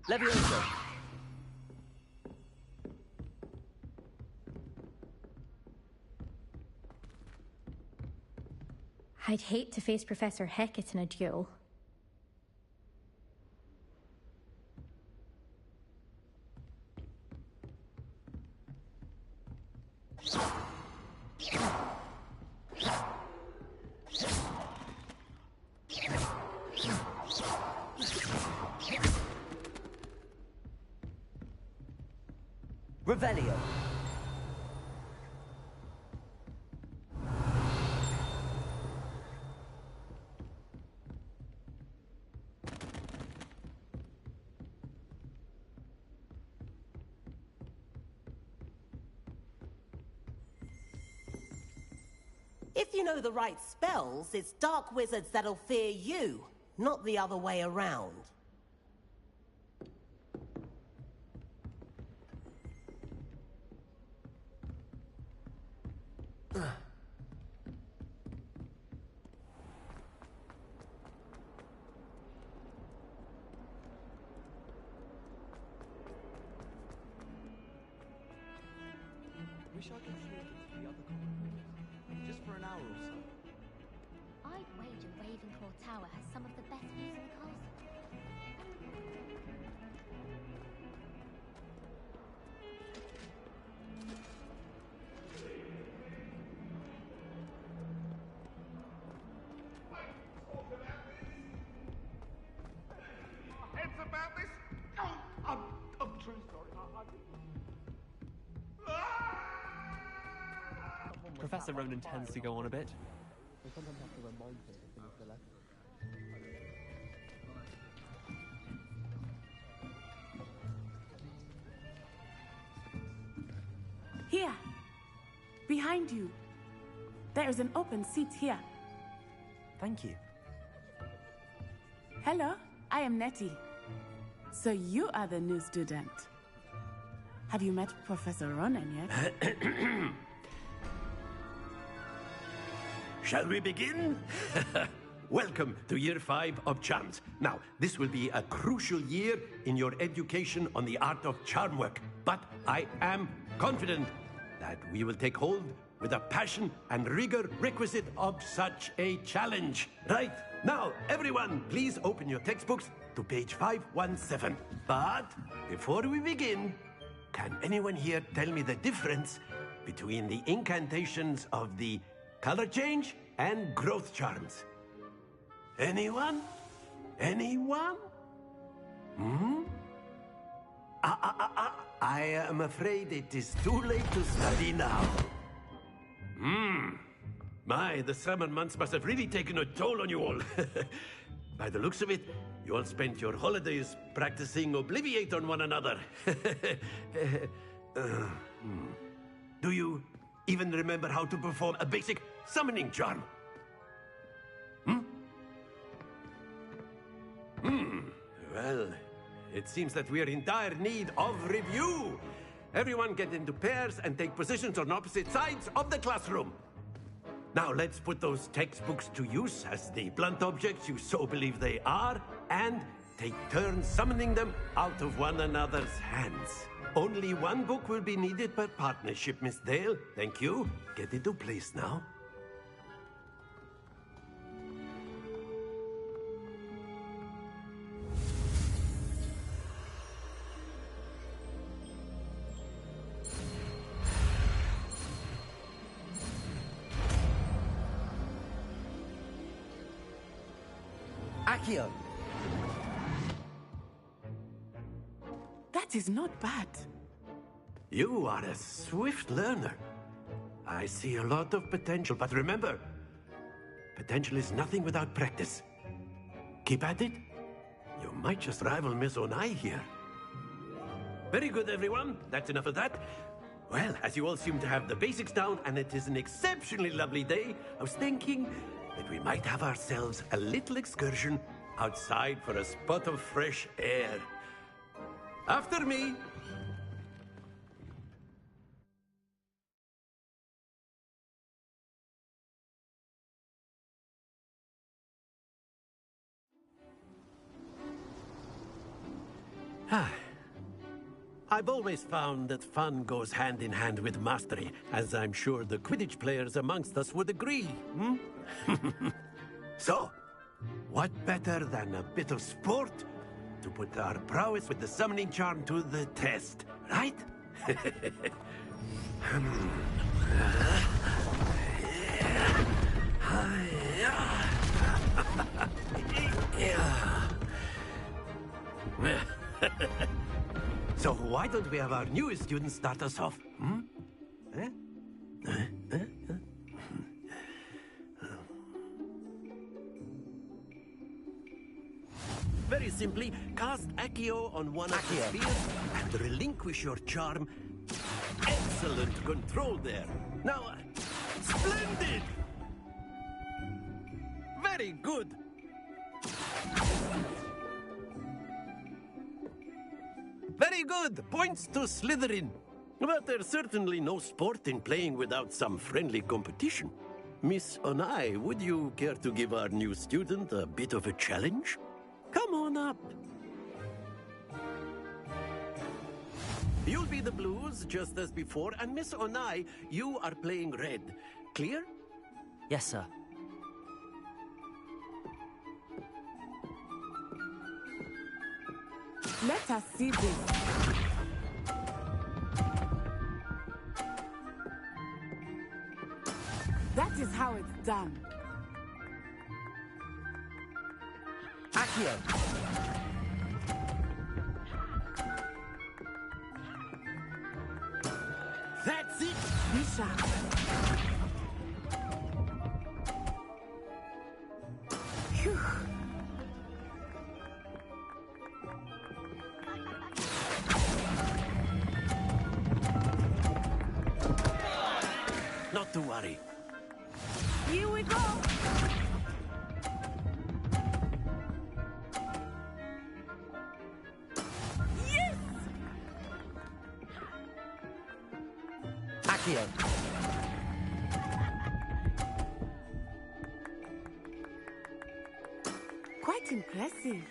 Levioso! I'd hate to face Professor Hecat in a duel. Revelio. If you know the right spells, it's dark wizards that'll fear you, not the other way around. Wish I could sneak into the other common rooms, just for an hour or so. I'd wager Ravenclaw Tower has some of the best views in the castle. Heads about this? Oh, I'm truly sorry. Professor Ronan tends to go on a bit. We sometimes have to remind him to finish the lesson. Here. Behind you. There is an open seat here. Thank you. Hello, I am Nettie. So you are the new student. Have you met Professor Ronan yet? Shall we begin? Welcome to Year 5 of Charms. Now, this will be a crucial year in your education on the art of charm work. But I am confident that we will take hold with the passion and rigor requisite of such a challenge. Right, now, everyone, please open your textbooks to page 517. But before we begin, can anyone here tell me the difference between the incantations of the color change and growth charms? Anyone? Anyone? I am afraid it is too late to study now. My, the summer months must have really taken a toll on you all. By the looks of it, you all spent your holidays practicing Obliviate on one another. Do you even remember how to perform a basic summoning charm? Well, it seems that we are in dire need of review. Everyone get into pairs and take positions on opposite sides of the classroom. Now let's put those textbooks to use as the blunt objects you so believe they are, and take turns summoning them out of one another's hands. Only one book will be needed per partnership, Miss Dale. Thank you. Get into place now. Accio. That is not bad. You are a swift learner. I see a lot of potential, but remember, potential is nothing without practice. Keep at it. You might just rival Miss Onai here. Very good, everyone. That's enough of that. Well, as you all seem to have the basics down, and it is an exceptionally lovely day, I was thinking that we might have ourselves a little excursion outside for a spot of fresh air. After me. I've always found that fun goes hand in hand with mastery, as I'm sure the Quidditch players amongst us would agree. So, what better than a bit of sport to put our prowess with the summoning charm to the test, right? So why don't we have our newest student start us off? Very simply, cast Accio on one of the spheres and relinquish your charm. Excellent control there. Now, splendid! Very good. Very good. Points to Slytherin. But there's certainly no sport in playing without some friendly competition. Miss Onai, would you care to give our new student a bit of a challenge? Come on up. You'll be the blues, just as before, and Miss Onai, you are playing red. Clear? Yes, sir. Let us see this. That is how it's done. Accio. That's it. Be sharp. Phew. to worry. Here we go! Yes! Accio. Quite impressive.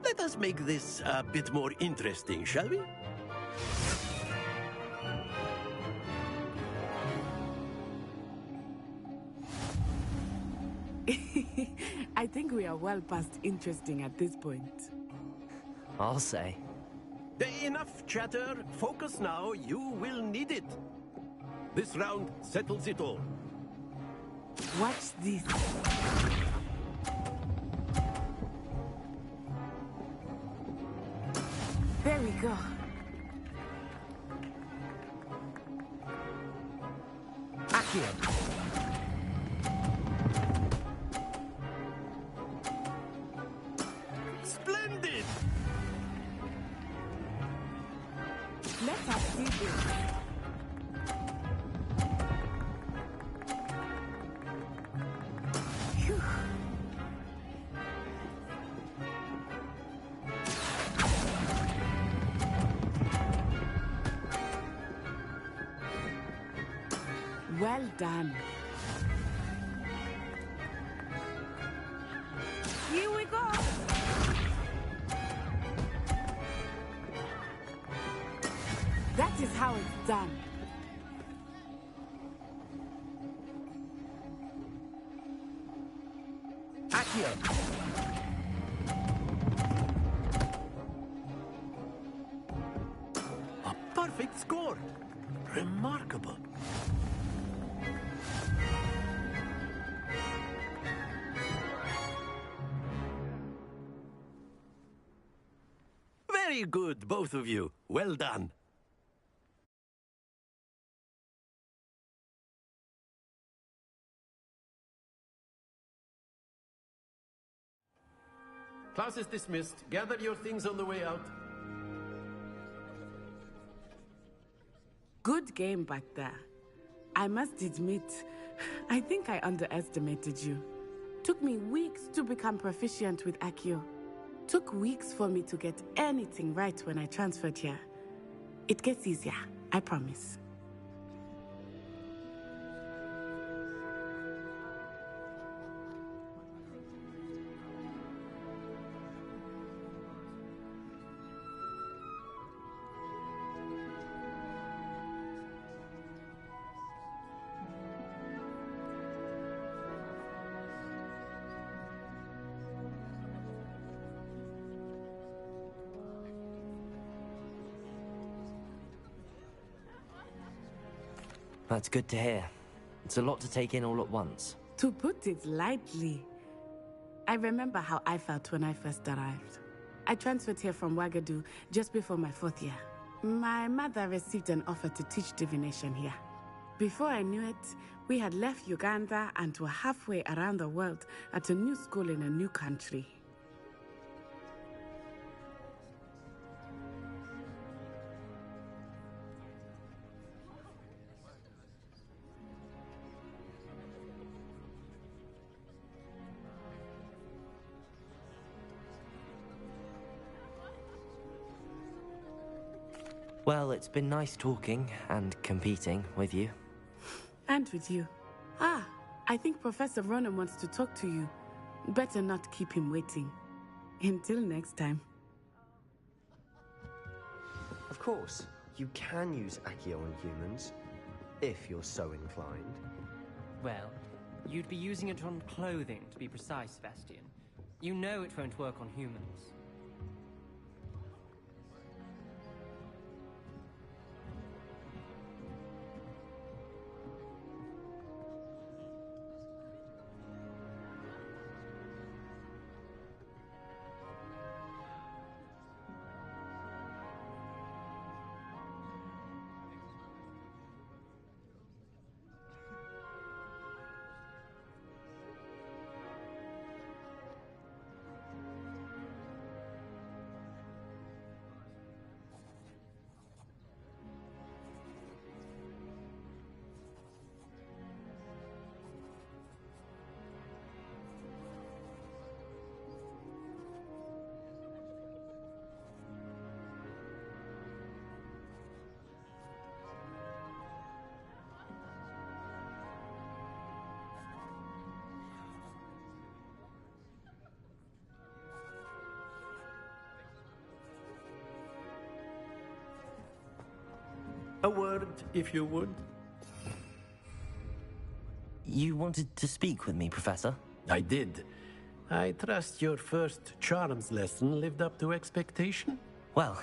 Let us make this a bit more interesting, shall we? I think we are well past interesting at this point. I'll say. Enough chatter. Focus now. You will need it. This round settles it all. Watch this. There we go. Accio. Splendid! Let us see this. Phew. Well done. Here we go. That is how it's done. Accio. A perfect score. Remarkable. Very good, both of you. Well done. Class is dismissed. Gather your things on the way out. Good game back there. I must admit, I think I underestimated you. Took me weeks to become proficient with Accio. Took weeks for me to get anything right when I transferred here. It gets easier, I promise. That's good to hear. It's a lot to take in all at once. To put it lightly, I remember how I felt when I first arrived. I transferred here from Wagadu just before my 4th year. My mother received an offer to teach divination here. Before I knew it, we had left Uganda and were halfway around the world at a new school in a new country. Well, it's been nice talking and competing with you. And with you. Ah, I think Professor Ronan wants to talk to you. Better not keep him waiting. Until next time. Of course, you can use Accio on humans, if you're so inclined. Well, you'd be using it on clothing, to be precise, Sebastian. You know it won't work on humans. A word, if you would. You wanted to speak with me, Professor? I did. I trust your first charms lesson lived up to expectation? Well,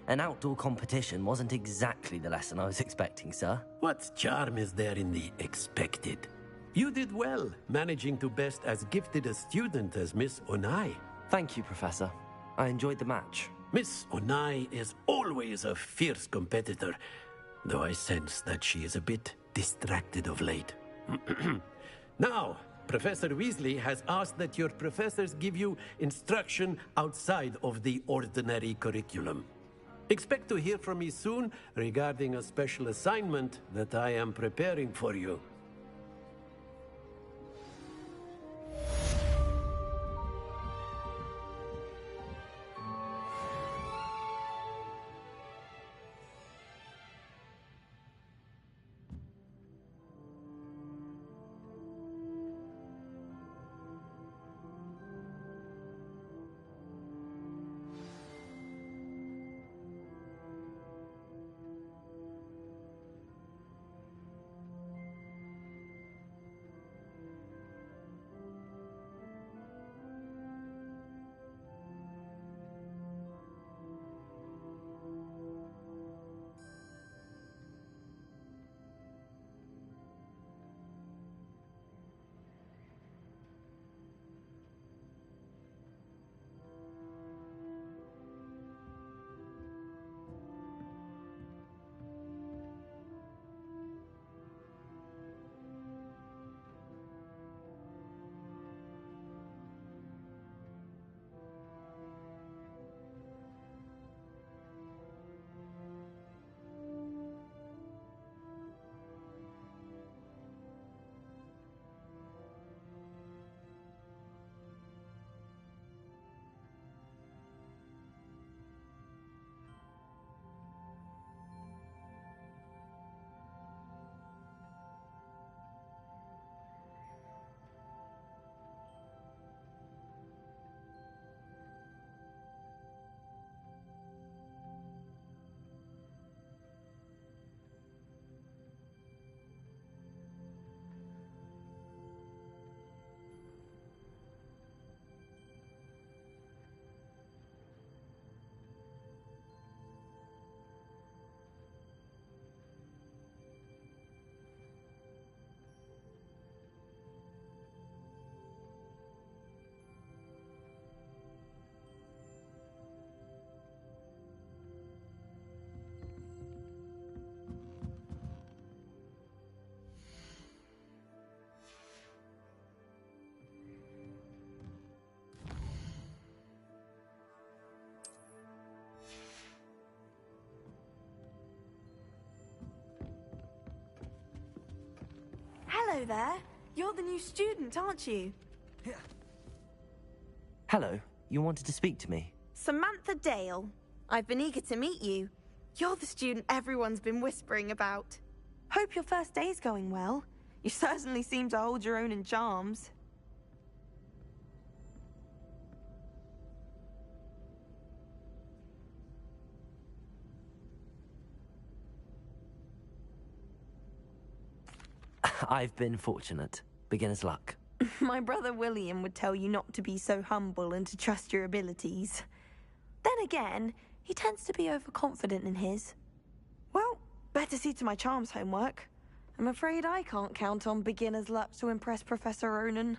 an outdoor competition wasn't exactly the lesson I was expecting, sir. What charm is there in the expected? You did well, managing to best as gifted a student as Miss Onai. Thank you, Professor. I enjoyed the match. Miss Onai is always a fierce competitor, though I sense that she is a bit distracted of late. Now, Professor Weasley has asked that your professors give you instruction outside of the ordinary curriculum. Expect to hear from me soon regarding a special assignment that I am preparing for you. Hello there. You're the new student, aren't you? Hello, you wanted to speak to me? Samantha Dale. I've been eager to meet you. You're the student everyone's been whispering about. Hope your first day's going well. You certainly seem to hold your own in charms. I've been fortunate. Beginner's luck. My brother William would tell you not to be so humble and to trust your abilities. Then again, he tends to be overconfident in his. Well, better see to my charms homework. I'm afraid I can't count on beginner's luck to impress Professor Ronan.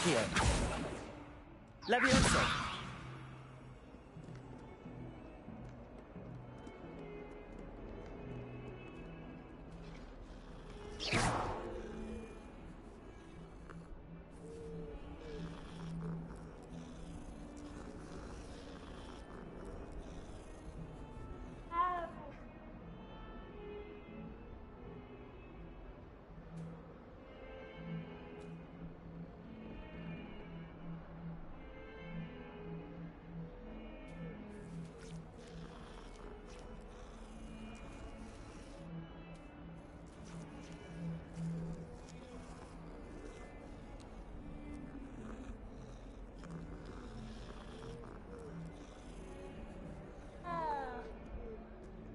Accio. Levioso.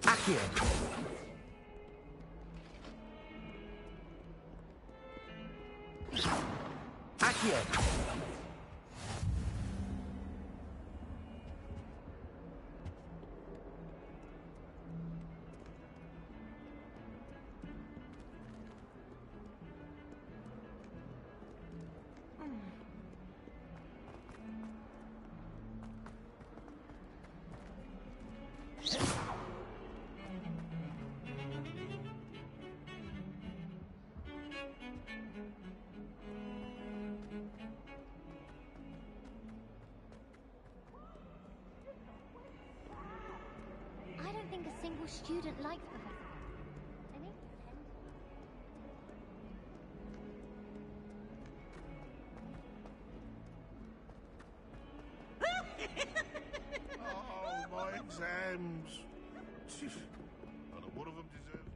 Accio. Accio. I don't think a single student likes Professor. They make Oh, my exams. Not one of them deserves.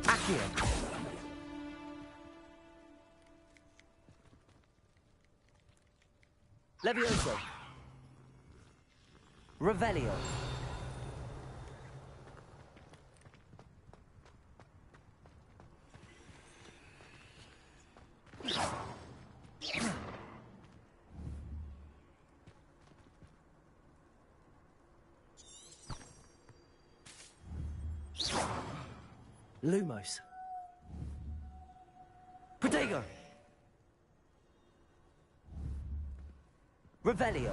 Accio. Levioso. Revelio. Lumos. Protego. Revelio.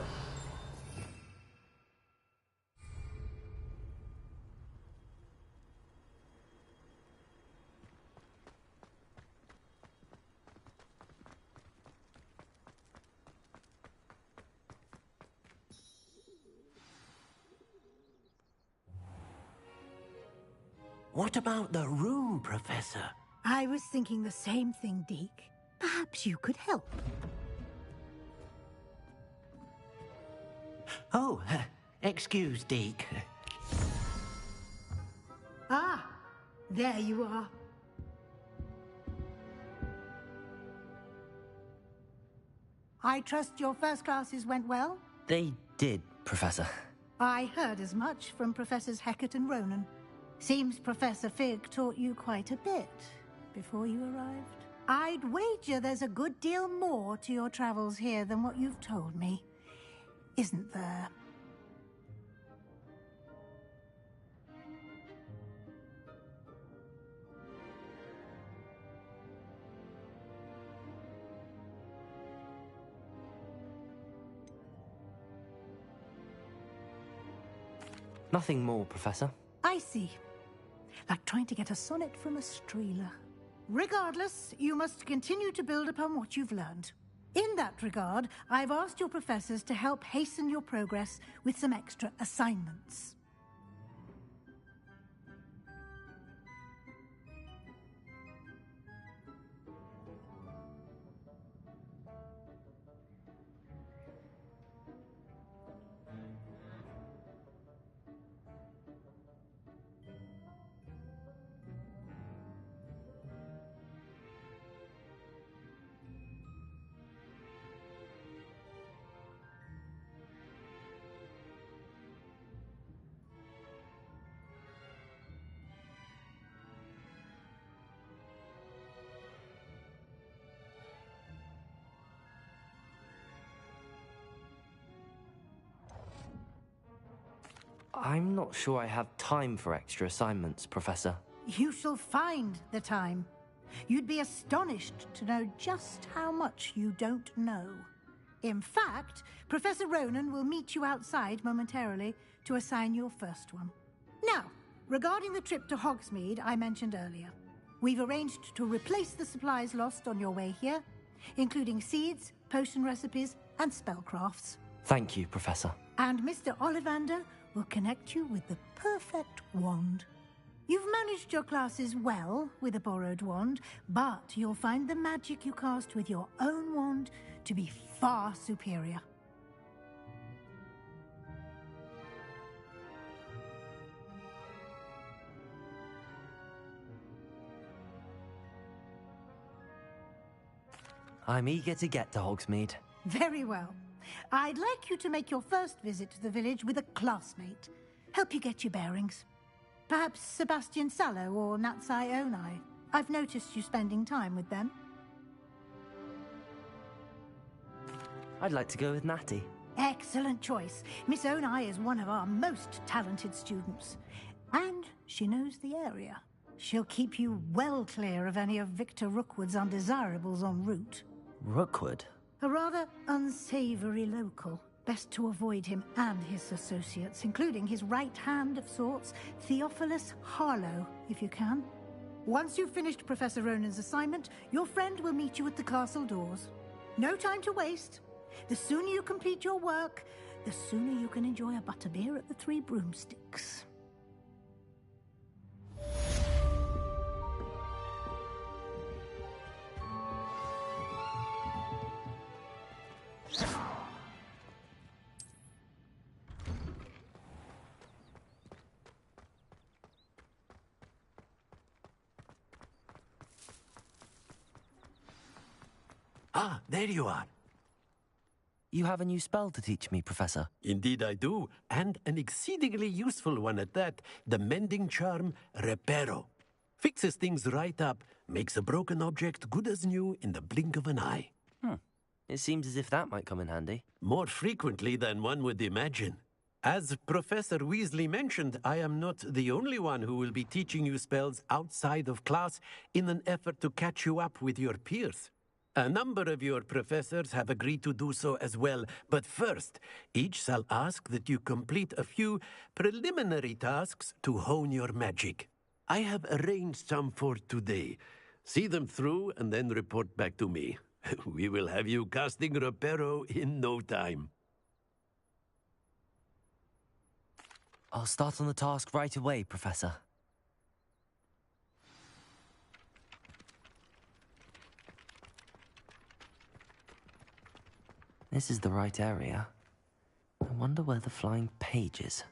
What about the room, Professor? I was thinking the same thing, Deke. Perhaps you could help. Oh, excuse, Deke. Ah, There you are. I trust your first classes went well? They did, Professor. I heard as much from Professors Hecat and Ronan. Seems Professor Fig taught you quite a bit before you arrived. I'd wager there's a good deal more to your travels here than what you've told me. Isn't there? Nothing more, Professor. I see. Like trying to get a sonnet from a streeler. Regardless, you must continue to build upon what you've learned. In that regard, I've asked your professors to help hasten your progress with some extra assignments. I'm not sure I have time for extra assignments, Professor. You shall find the time. You'd be astonished to know just how much you don't know. In fact, Professor Ronan will meet you outside momentarily to assign your first one. Now, regarding the trip to Hogsmeade I mentioned earlier, we've arranged to replace the supplies lost on your way here, including seeds, potion recipes, and spellcrafts. Thank you, Professor. And Mr. Ollivander will connect you with the perfect wand. You've managed your classes well with a borrowed wand, but you'll find the magic you cast with your own wand to be far superior. I'm eager to get to Hogsmeade. Very well. I'd like you to make your first visit to the village with a classmate. Help you get your bearings. Perhaps Sebastian Sallow or Natsai Onai. I've noticed you spending time with them. I'd like to go with Natty. Excellent choice. Miss Onai is one of our most talented students. And she knows the area. She'll keep you well clear of any of Victor Rookwood's undesirables en route. Rookwood? A rather unsavory local. Best to avoid him and his associates, including his right hand of sorts, Theophilus Harlow, if you can. Once you've finished Professor Ronan's assignment, your friend will meet you at the castle doors. No time to waste. The sooner you complete your work, the sooner you can enjoy a butterbeer at the Three Broomsticks. Ah, there you are. You have a new spell to teach me, Professor. Indeed I do, and an exceedingly useful one at that. The mending charm, Reparo. Fixes things right up, makes a broken object good as new in the blink of an eye. It seems as if that might come in handy. More frequently than one would imagine. As Professor Weasley mentioned, I am not the only one who will be teaching you spells outside of class in an effort to catch you up with your peers. A number of your professors have agreed to do so as well, but first, each shall ask that you complete a few preliminary tasks to hone your magic. I have arranged some for today. See them through and then report back to me. We will have you casting Reparo in no time. I'll start on the task right away, Professor. This is the right area. I wonder where the flying page is.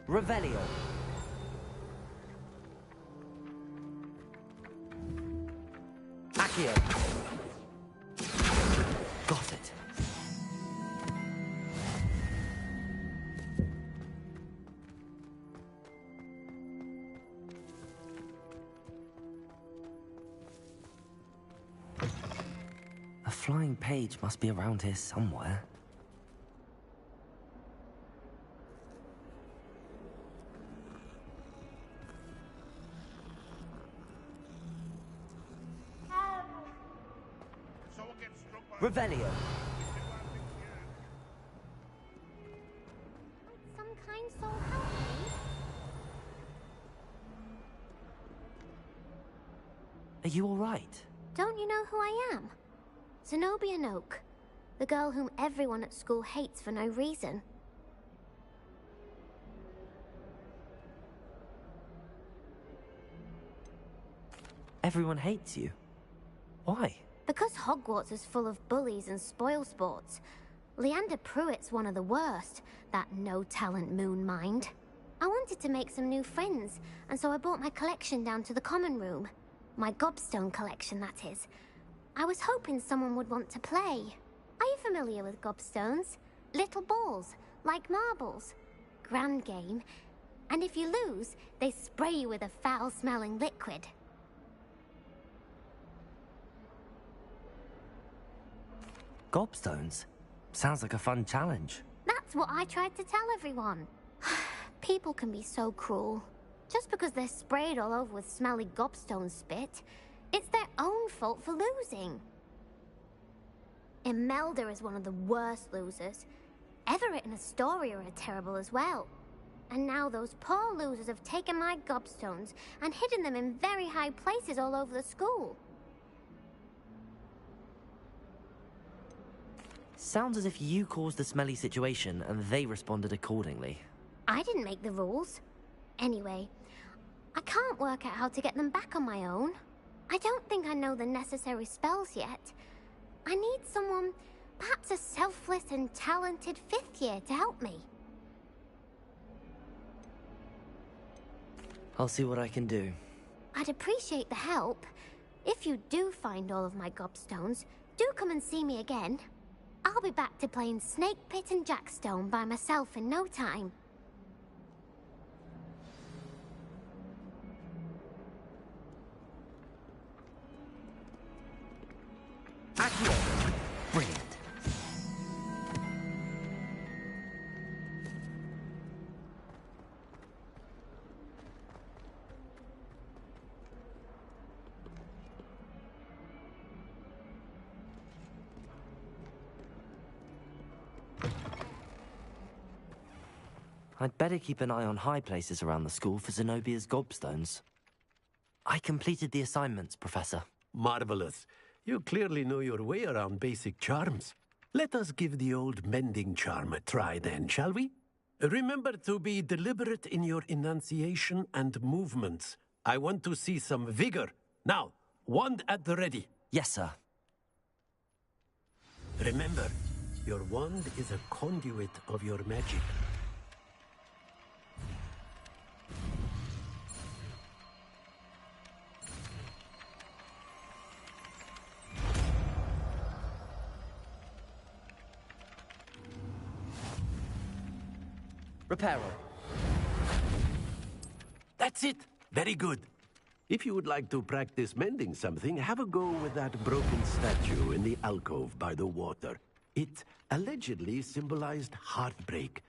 Revelio. Accio. Got it. A flying page must be around here somewhere. Revelio. Some kind soul help me. Are you all right? Don't you know who I am? Zenobia Noak, the girl whom everyone at school hates for no reason. Everyone hates you. Why? Because Hogwarts is full of bullies and spoilsports. Leander Pruitt's one of the worst, that no-talent moon mind. I wanted to make some new friends, and so I brought my collection down to the common room. My gobstone collection, that is. I was hoping someone would want to play. Are you familiar with gobstones? Little balls, like marbles. Grand game. And if you lose, they spray you with a foul-smelling liquid. Gobstones? Sounds like a fun challenge. That's what I tried to tell everyone. People can be so cruel. Just because they're sprayed all over with smelly gobstone spit, it's their own fault for losing. Imelda is one of the worst losers. Everett and Astoria are terrible as well. And now those poor losers have taken my gobstones and hidden them in very high places all over the school. Sounds as if you caused the smelly situation and they responded accordingly. I didn't make the rules. Anyway, I can't work out how to get them back on my own. I don't think I know the necessary spells yet. I need someone, perhaps a selfless and talented 5th year to help me. I'll see what I can do. I'd appreciate the help. If you do find all of my gobstones, do come and see me again. I'll be back to playing Snake Pit and Jackstone by myself in no time. Accio. Brilliant. I'd better keep an eye on high places around the school for Zenobia's gobstones. I completed the assignments, Professor. Marvelous. You clearly know your way around basic charms. Let us give the old mending charm a try then, shall we? Remember to be deliberate in your enunciation and movements. I want to see some vigor. Now, wand at the ready. Yes, sir. Remember, your wand is a conduit of your magic. Reparo. That's it. Very good. If you would like to practice mending something, have a go with that broken statue in the alcove by the water. It allegedly symbolized heartbreak.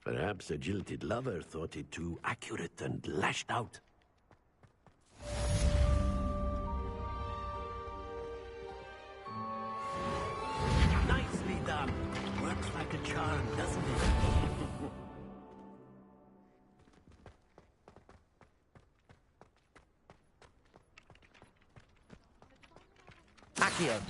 Perhaps a jilted lover thought it too accurate and lashed out. Nicely done. Works like a charm, doesn't it? Accio.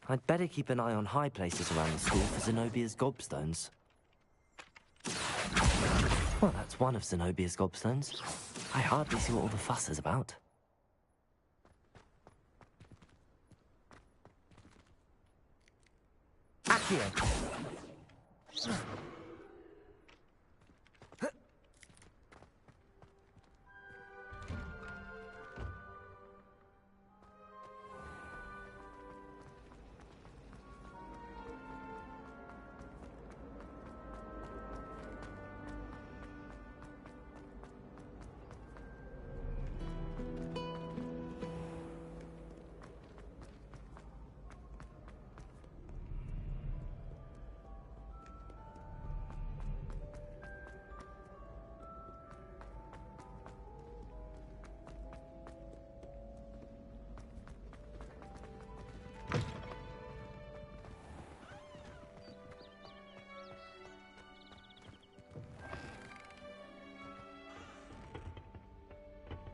I'd better keep an eye on high places around the school for Zenobia's gobstones. Well, that's one of Zenobia's gobstones. I hardly see what all the fuss is about. Accio!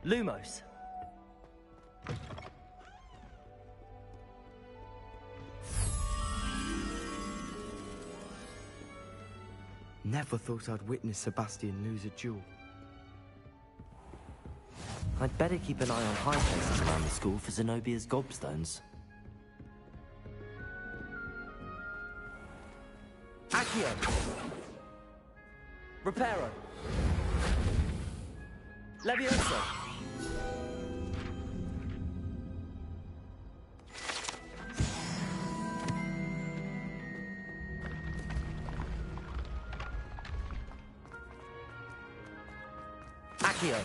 Lumos. Never thought I'd witness Sebastian lose a duel. I'd better keep an eye on high places around the school for Zenobia's gobstones. Accio. Reparo. Levioso. Accio.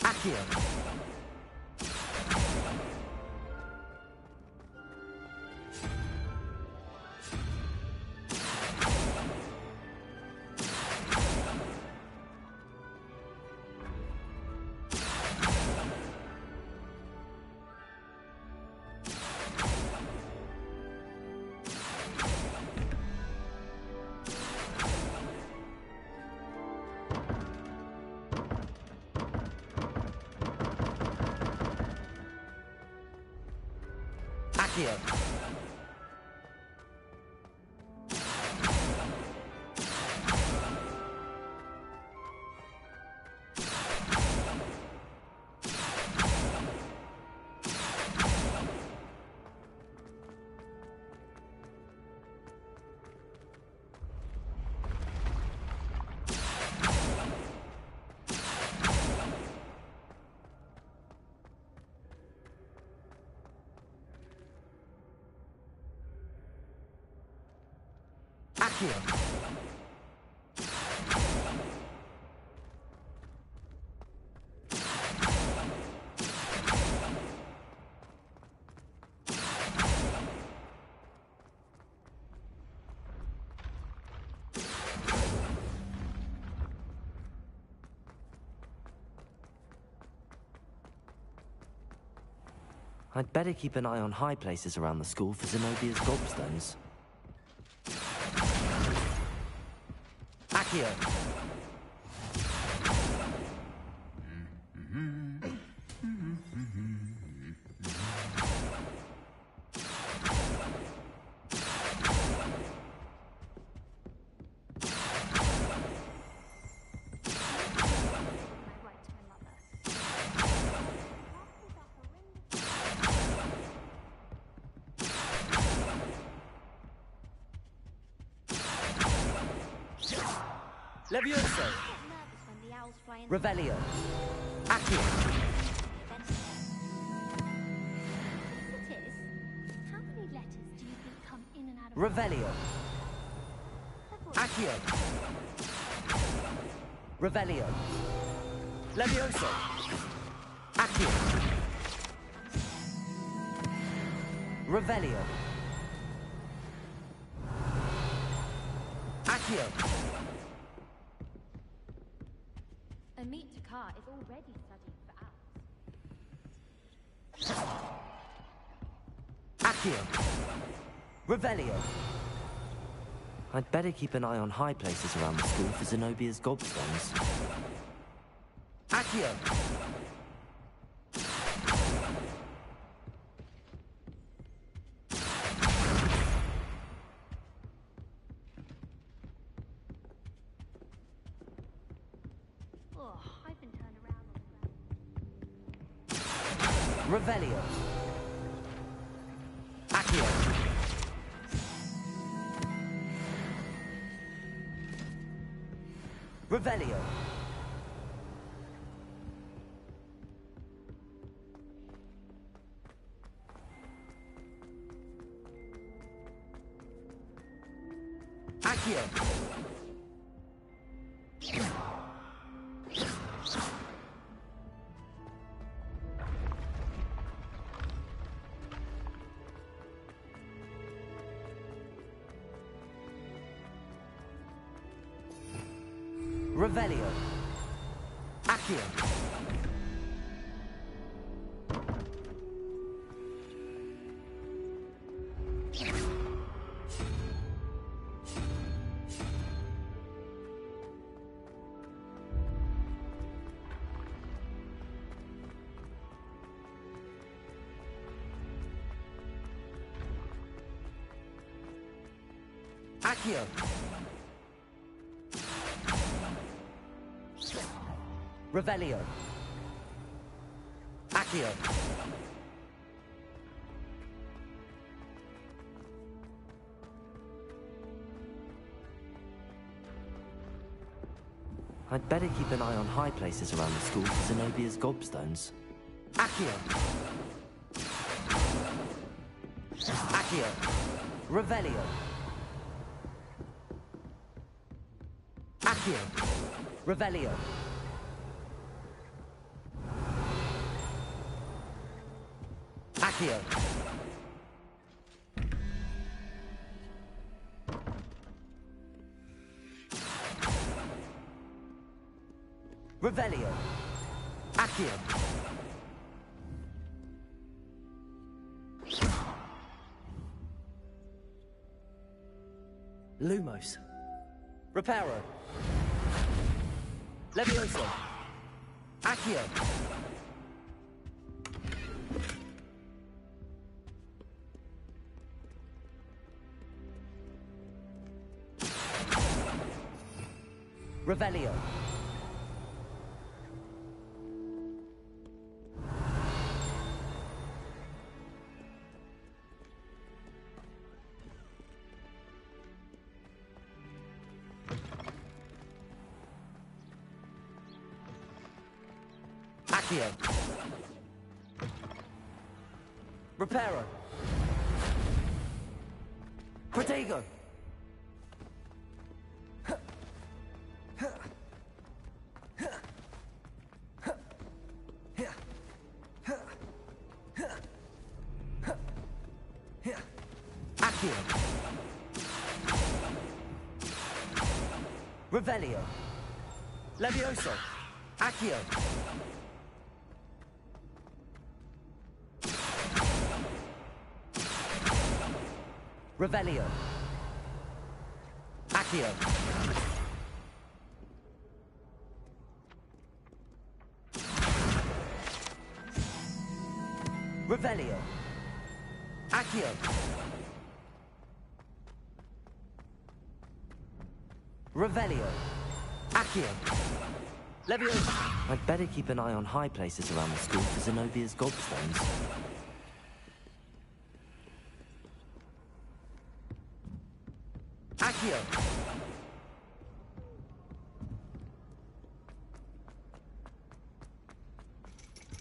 Accio. Accio. Accio. I'd better keep an eye on high places around the school for Zenobia's gobstones. Accio. Levioso. Revelio. Accio. How many letters do you think come in and out of Revelio. Accio. Revelio. Levioso. Accio. Revelio. Accio. Amit Takar is already studying for hours. Accio. Revelio. I'd better keep an eye on high places around the school for Zenobia's gobstones. Accio. Oh, I've been turned around on the ground. Revelio. Accio. Revelio. Accio. Revelio. Accio. Accio. Revelio. Accio. I'd better keep an eye on high places around the school for Zenobia's gobstones. Accio. Accio. Revelio. Accio. Revelio. Accio. Revelio. Accio. Lumos. Reparo. Levioso. Accio. Revelio. Accio. Reparo. Protego. Accio. Revelio. Levioso. Accio. Revelio. Accio. Revelio. Accio. Revelio. Accio. Levioso. I'd better keep an eye on high places around the school for Zenobia's gobstones. Accio.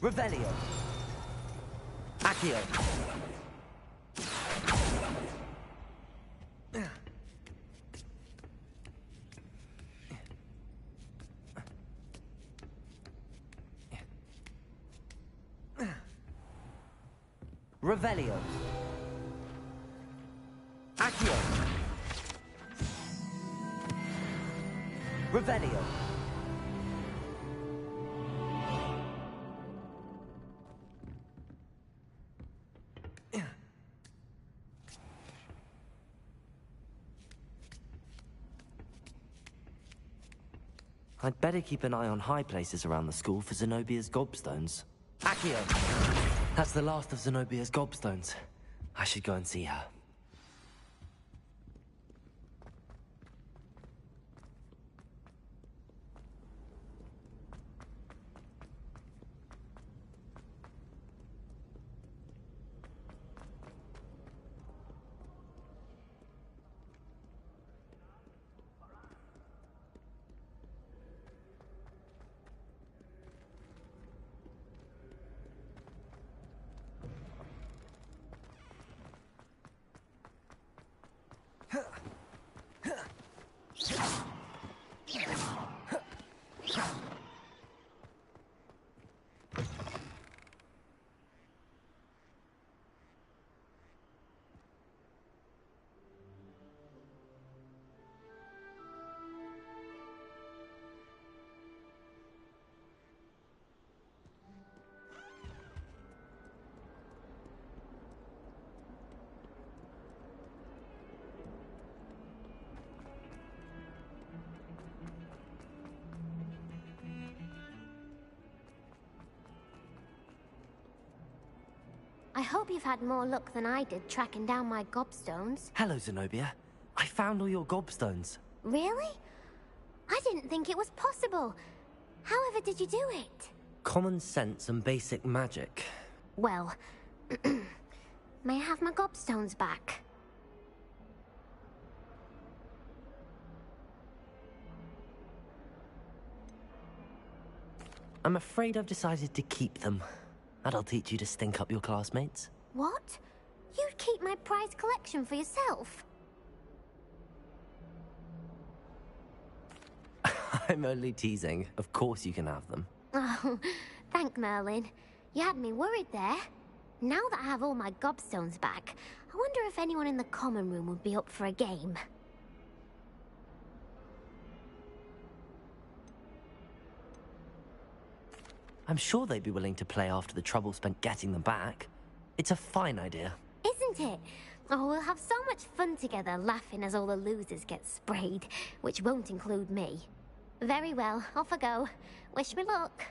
Revelio. Accio. Revelio. Accio! Revelio! I'd better keep an eye on high places around the school for Zenobia's gobstones. Accio! That's the last of Zenobia's gobstones. I should go and see her. I hope you've had more luck than I did tracking down my gobstones. Hello, Zenobia. I found all your gobstones. Really? I didn't think it was possible. However did you do it? Common sense and basic magic. Well, may I have my gobstones back? I'm afraid I've decided to keep them. That'll teach you to stink up your classmates. What? You'd keep my prized collection for yourself? I'm only teasing. Of course you can have them. Oh, thank Merlin. You had me worried there. Now that I have all my gobstones back, I wonder if anyone in the common room would be up for a game. I'm sure they'd be willing to play after the trouble spent getting them back. It's a fine idea. Isn't it? Oh, we'll have so much fun together, laughing as all the losers get sprayed, which won't include me. Very well, off I go. Wish me luck.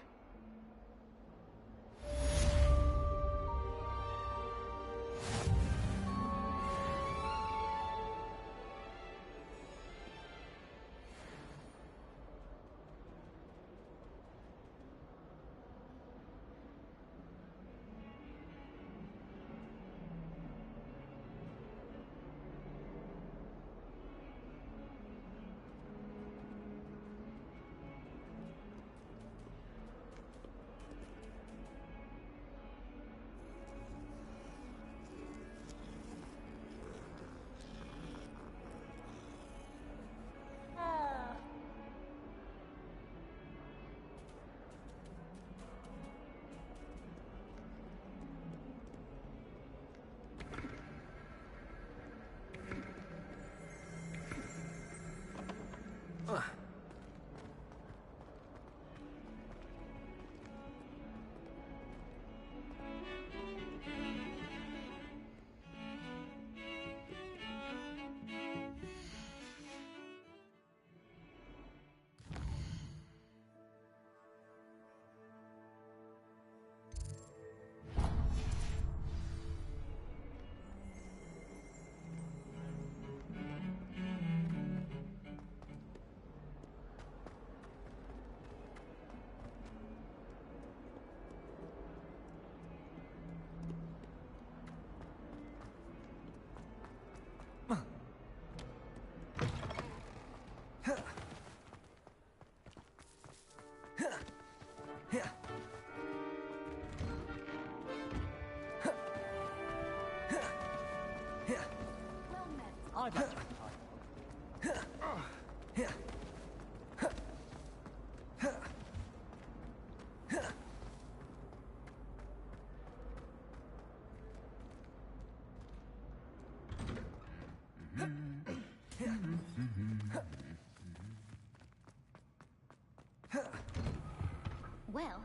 Well,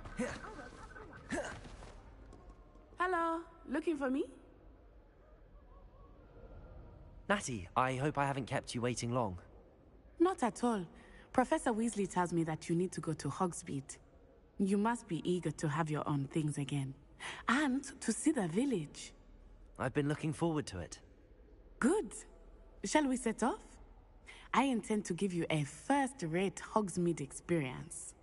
Hello, looking for me? Natty, I hope I haven't kept you waiting long. Not at all. Professor Weasley tells me that you need to go to Hogsmeade. You must be eager to have your own things again. And to see the village. I've been looking forward to it. Good. Shall we set off? I intend to give you a first-rate Hogsmeade experience.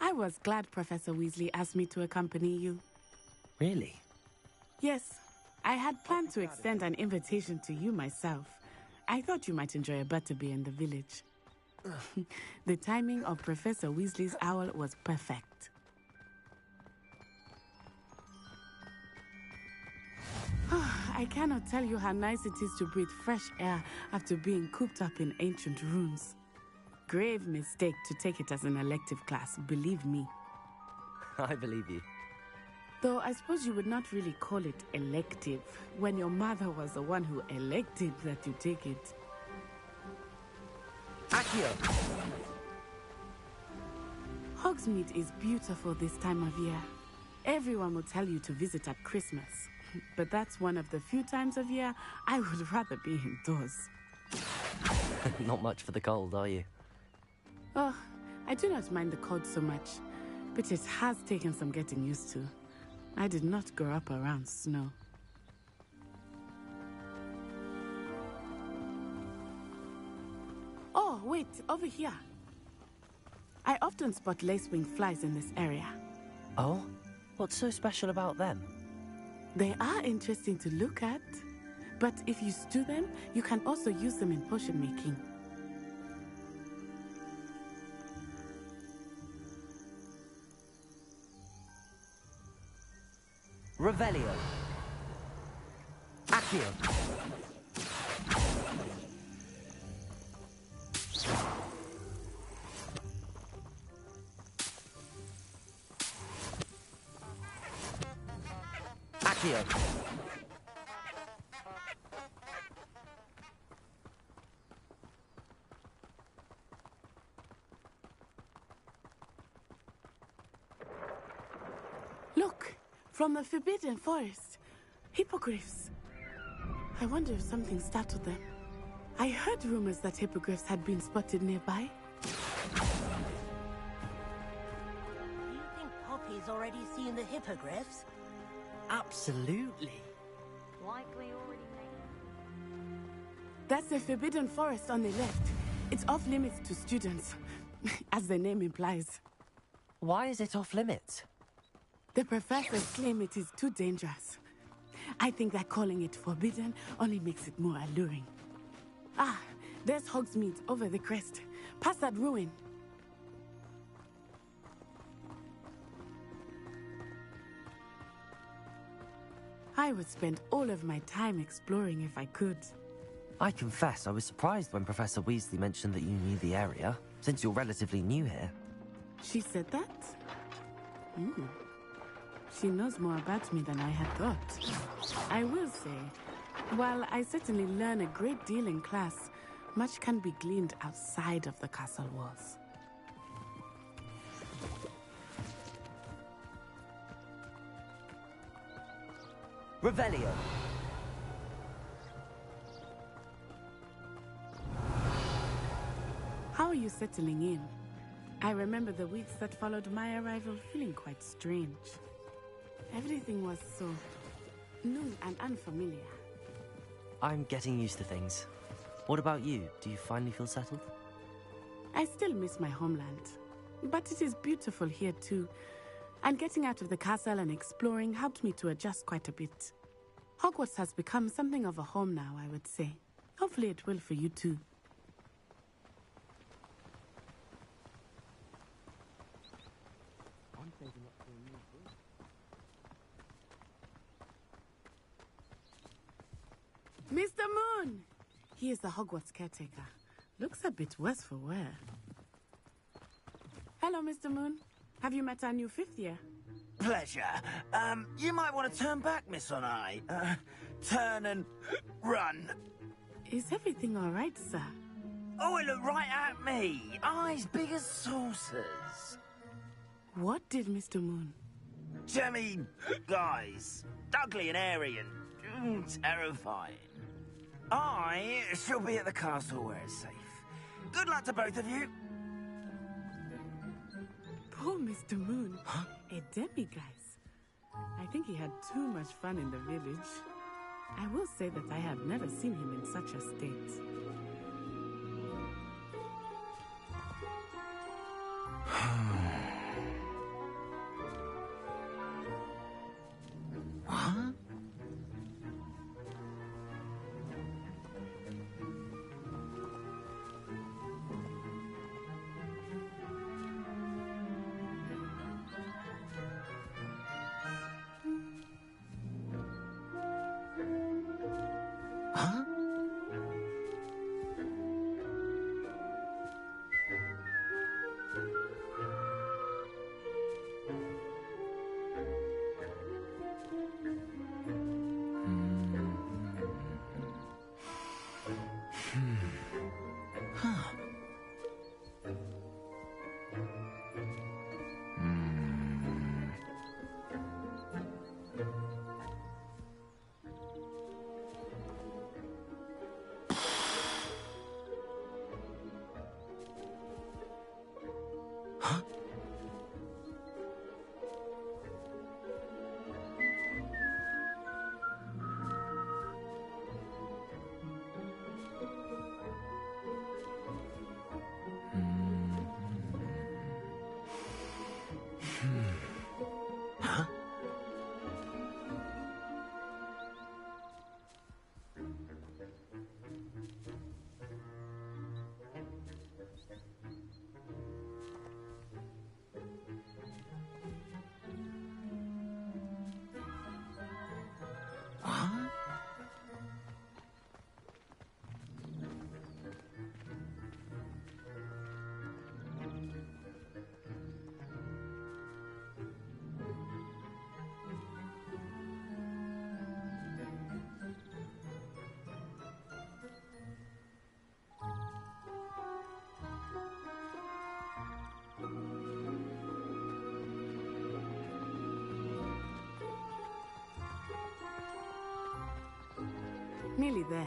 I was glad Professor Weasley asked me to accompany you. Really? Yes, I had planned to extend an invitation to you myself. I thought you might enjoy a butterbeer in the village. The timing of Professor Weasley's owl was perfect. I cannot tell you how nice it is to breathe fresh air after being cooped up in ancient rooms. Grave mistake to take it as an elective class, believe me. I believe you. Though I suppose you would not really call it elective when your mother was the one who elected that you take it. Accio! Hogsmeade is beautiful this time of year. Everyone will tell you to visit at Christmas. But that's one of the few times of year I would rather be indoors. Not much for the cold, are you? Oh, I do not mind the cold so much, but it has taken some getting used to. I did not grow up around snow. Oh, wait, over here. I often spot lacewing flies in this area. Oh? What's so special about them? They are interesting to look at, but if you stew them, you can also use them in potion making. Revelio. Accio. Accio. Look, from the Forbidden Forest. Hippogriffs. I wonder if something startled them. I heard rumors that hippogriffs had been spotted nearby. Do you think Poppy's already seen the hippogriffs? Absolutely. Likely already made. That's the Forbidden Forest on the left. It's off limits to students, as the name implies. Why is it off limits? The professors claim it is too dangerous. I think that calling it forbidden only makes it more alluring. Ah, there's Hogsmeade over the crest. Past that ruin. I would spend all of my time exploring if I could. I confess I was surprised when Professor Weasley mentioned that you knew the area, since you're relatively new here. She said that? She knows more about me than I had thought. I will say, while I certainly learn a great deal in class, much can be gleaned outside of the castle walls. Revelio. How are you settling in? I remember the weeks that followed my arrival feeling quite strange. Everything was so new and unfamiliar. I'm getting used to things. What about you? Do you finally feel settled? I still miss my homeland, but it is beautiful here too. And getting out of the castle and exploring helped me to adjust quite a bit. Hogwarts has become something of a home now, I would say. Hopefully it will for you too. Mr. Moon! He is the Hogwarts caretaker. Looks a bit worse for wear. Hello, Mr. Moon. Have you met our new 5th year? Pleasure. You might want to turn back, Miss Onai. Turn and run. Is everything all right, sir? Oh, it looked right at me. Eyes big as saucers. What did Mr. Moon? Jemmy guys. Ugly and airy and terrifying. I shall be at the castle where it's safe. Good luck to both of you. Poor Mr. Moon. Huh? A demiguise. I think he had too much fun in the village. I will say that I have never seen him in such a state. What? Huh? Huh. Huh? Huh? What? Nearly there.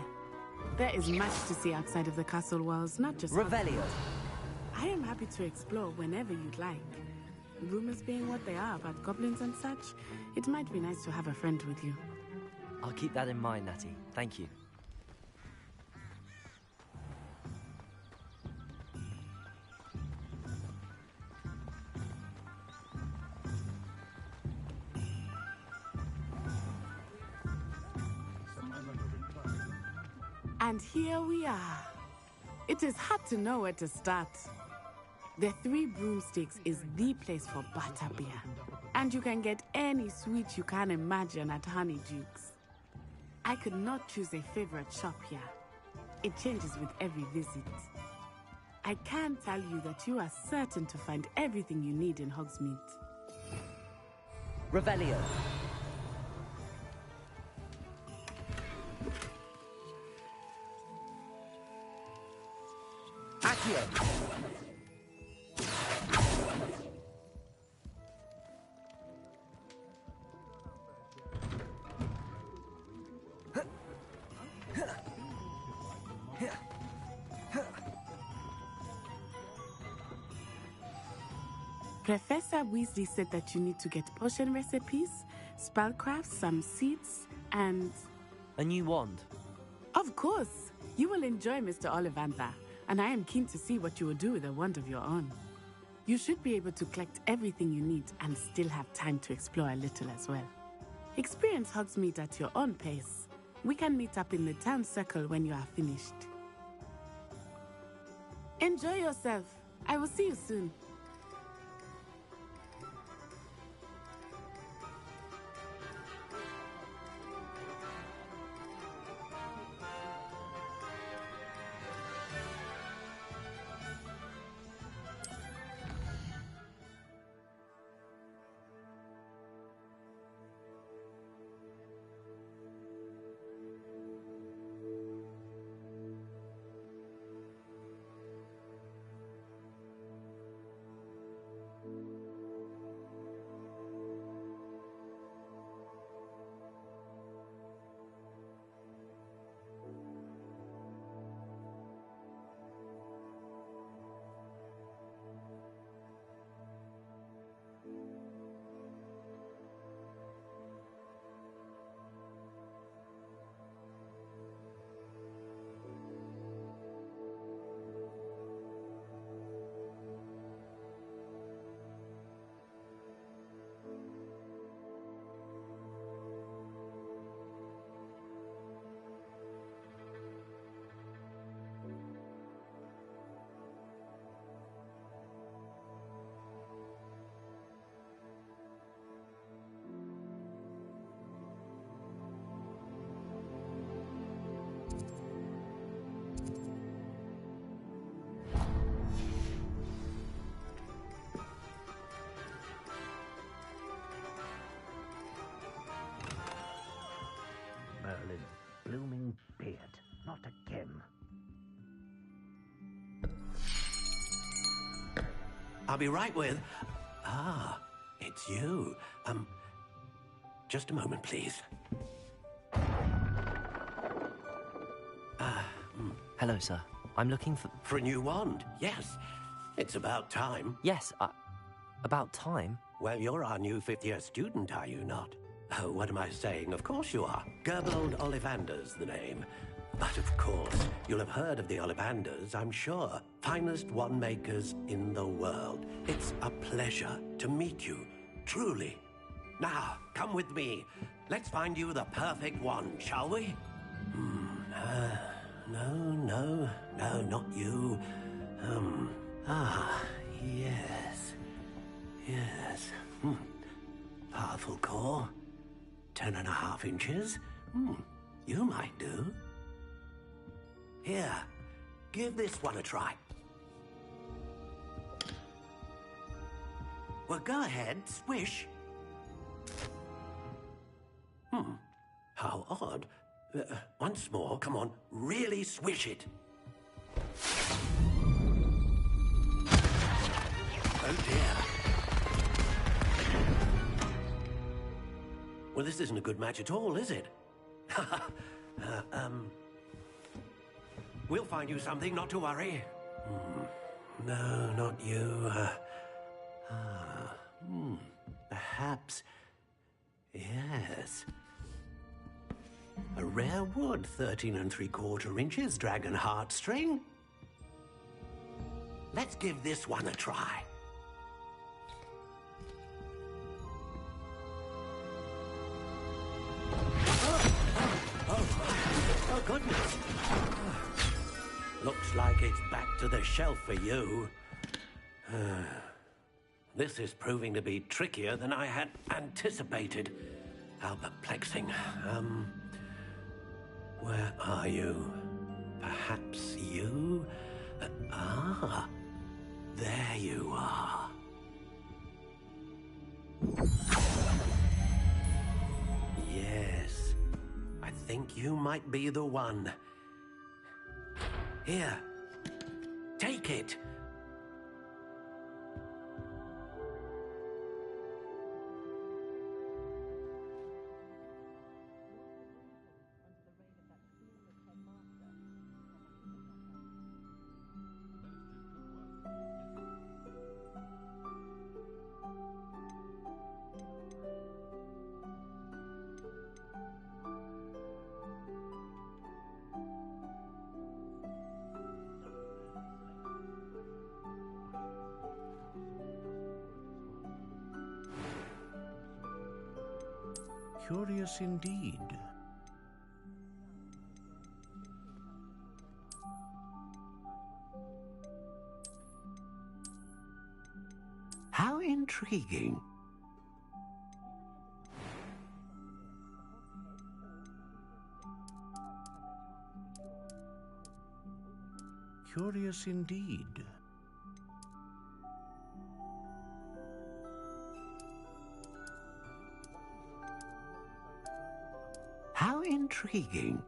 There is much to see outside of the castle walls, not just... Revelio. I am happy to explore whenever you'd like. Rumors being what they are about goblins and such, it might be nice to have a friend with you. I'll keep that in mind, Natty. Thank you. And here we are. It is hard to know where to start. The Three Broomsticks is the place for butterbeer. And you can get any sweet you can imagine at Honeyduke's. I could not choose a favorite shop here. It changes with every visit. I can tell you that you are certain to find everything you need in Hogsmeade. Revelio. Accio. Professor Weasley said that you need to get potion recipes, spellcrafts, some seeds, and... A new wand? Of course! You will enjoy Mr. Ollivander, and I am keen to see what you will do with a wand of your own. You should be able to collect everything you need and still have time to explore a little as well. Experience Hogsmeade at your own pace. We can meet up in the town circle when you are finished. Enjoy yourself. I will see you soon. blooming beard. Not again. I'll be right with... Ah, it's you. Just a moment, please. Hello, sir. I'm looking for... For a new wand, yes. It's about time. Yes, about time? Well, you're our new fifth-year student, are you not? Oh, what am I saying? Of course you are. Gerbold Ollivander's the name. But of course, you'll have heard of the Ollivanders, I'm sure. Finest wand makers in the world. It's a pleasure to meet you, truly. Now, come with me. Let's find you the perfect wand, shall we? No, not you. Yes. Powerful core. 10.5 inches. You might do. Here, give this one a try. Well, go ahead, swish. How odd. Once more, come on, really swish it. Oh dear. Well, this isn't a good match at all, is it? We'll find you something, not to worry. No, not you. Perhaps... Yes. A rare wood, 13 3/4 inches, dragon heartstring. Let's give this one a try. Oh, goodness. Looks like it's back to the shelf for you. This is proving to be trickier than I had anticipated. How perplexing. Where are you? Perhaps you? There you are. Yes, I think you might be the one. Here, take it. Curious indeed. How intriguing. Curious indeed. How intriguing.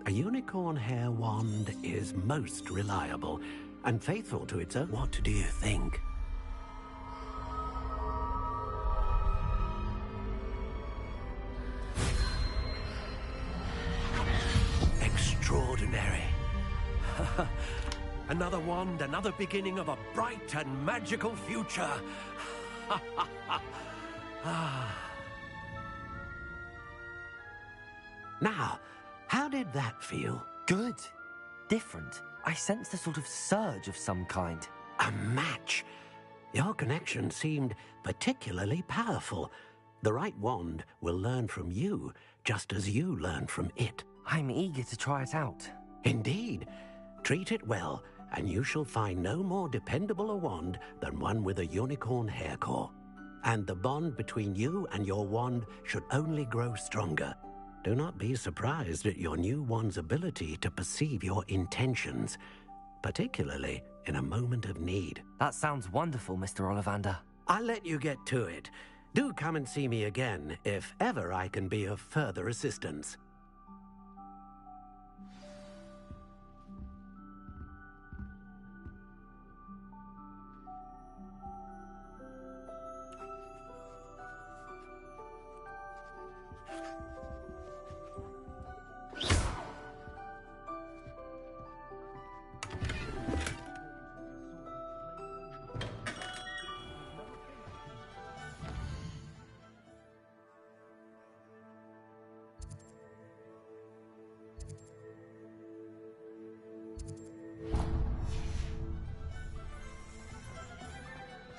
A unicorn hair wand is most reliable and faithful to its own. What do you think? Extraordinary. Another wand, another beginning of a bright and magical future. Now, how did that feel? Good. Different. I sensed a sort of surge of some kind. A match. Your connection seemed particularly powerful. The right wand will learn from you, just as you learn from it. I'm eager to try it out. Indeed. Treat it well, and you shall find no more dependable a wand than one with a unicorn hair core. And the bond between you and your wand should only grow stronger. Do not be surprised at your new wand's ability to perceive your intentions, particularly in a moment of need. That sounds wonderful, Mr. Ollivander. I'll let you get to it. Do come and see me again if ever I can be of further assistance.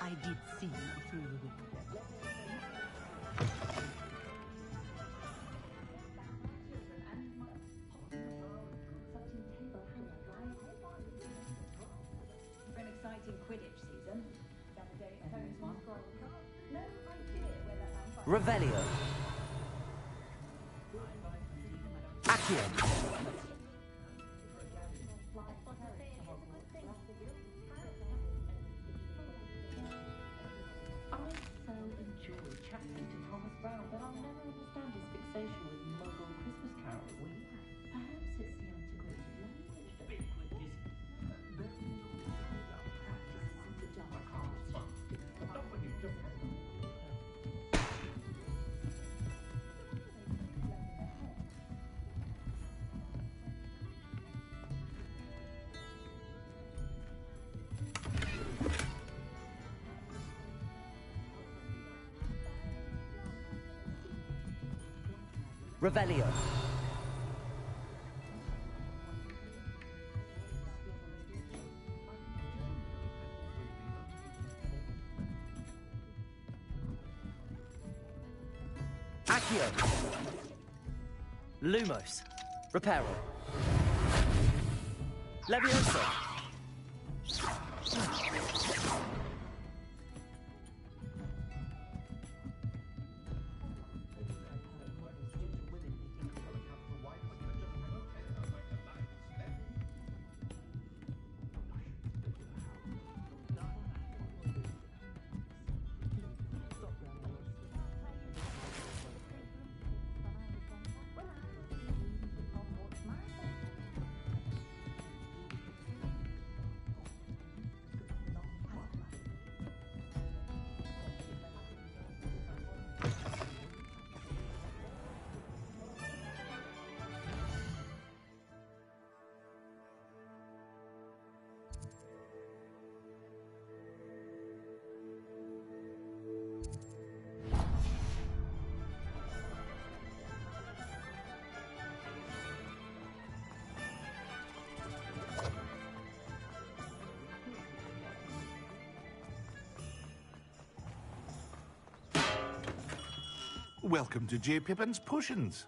I did see you through the window. For an exciting Quidditch season. No idea where that Revelio. Accio. Revelio. Accio. Lumos. Reparo. Levioso. Welcome to J. Pippin's Potions.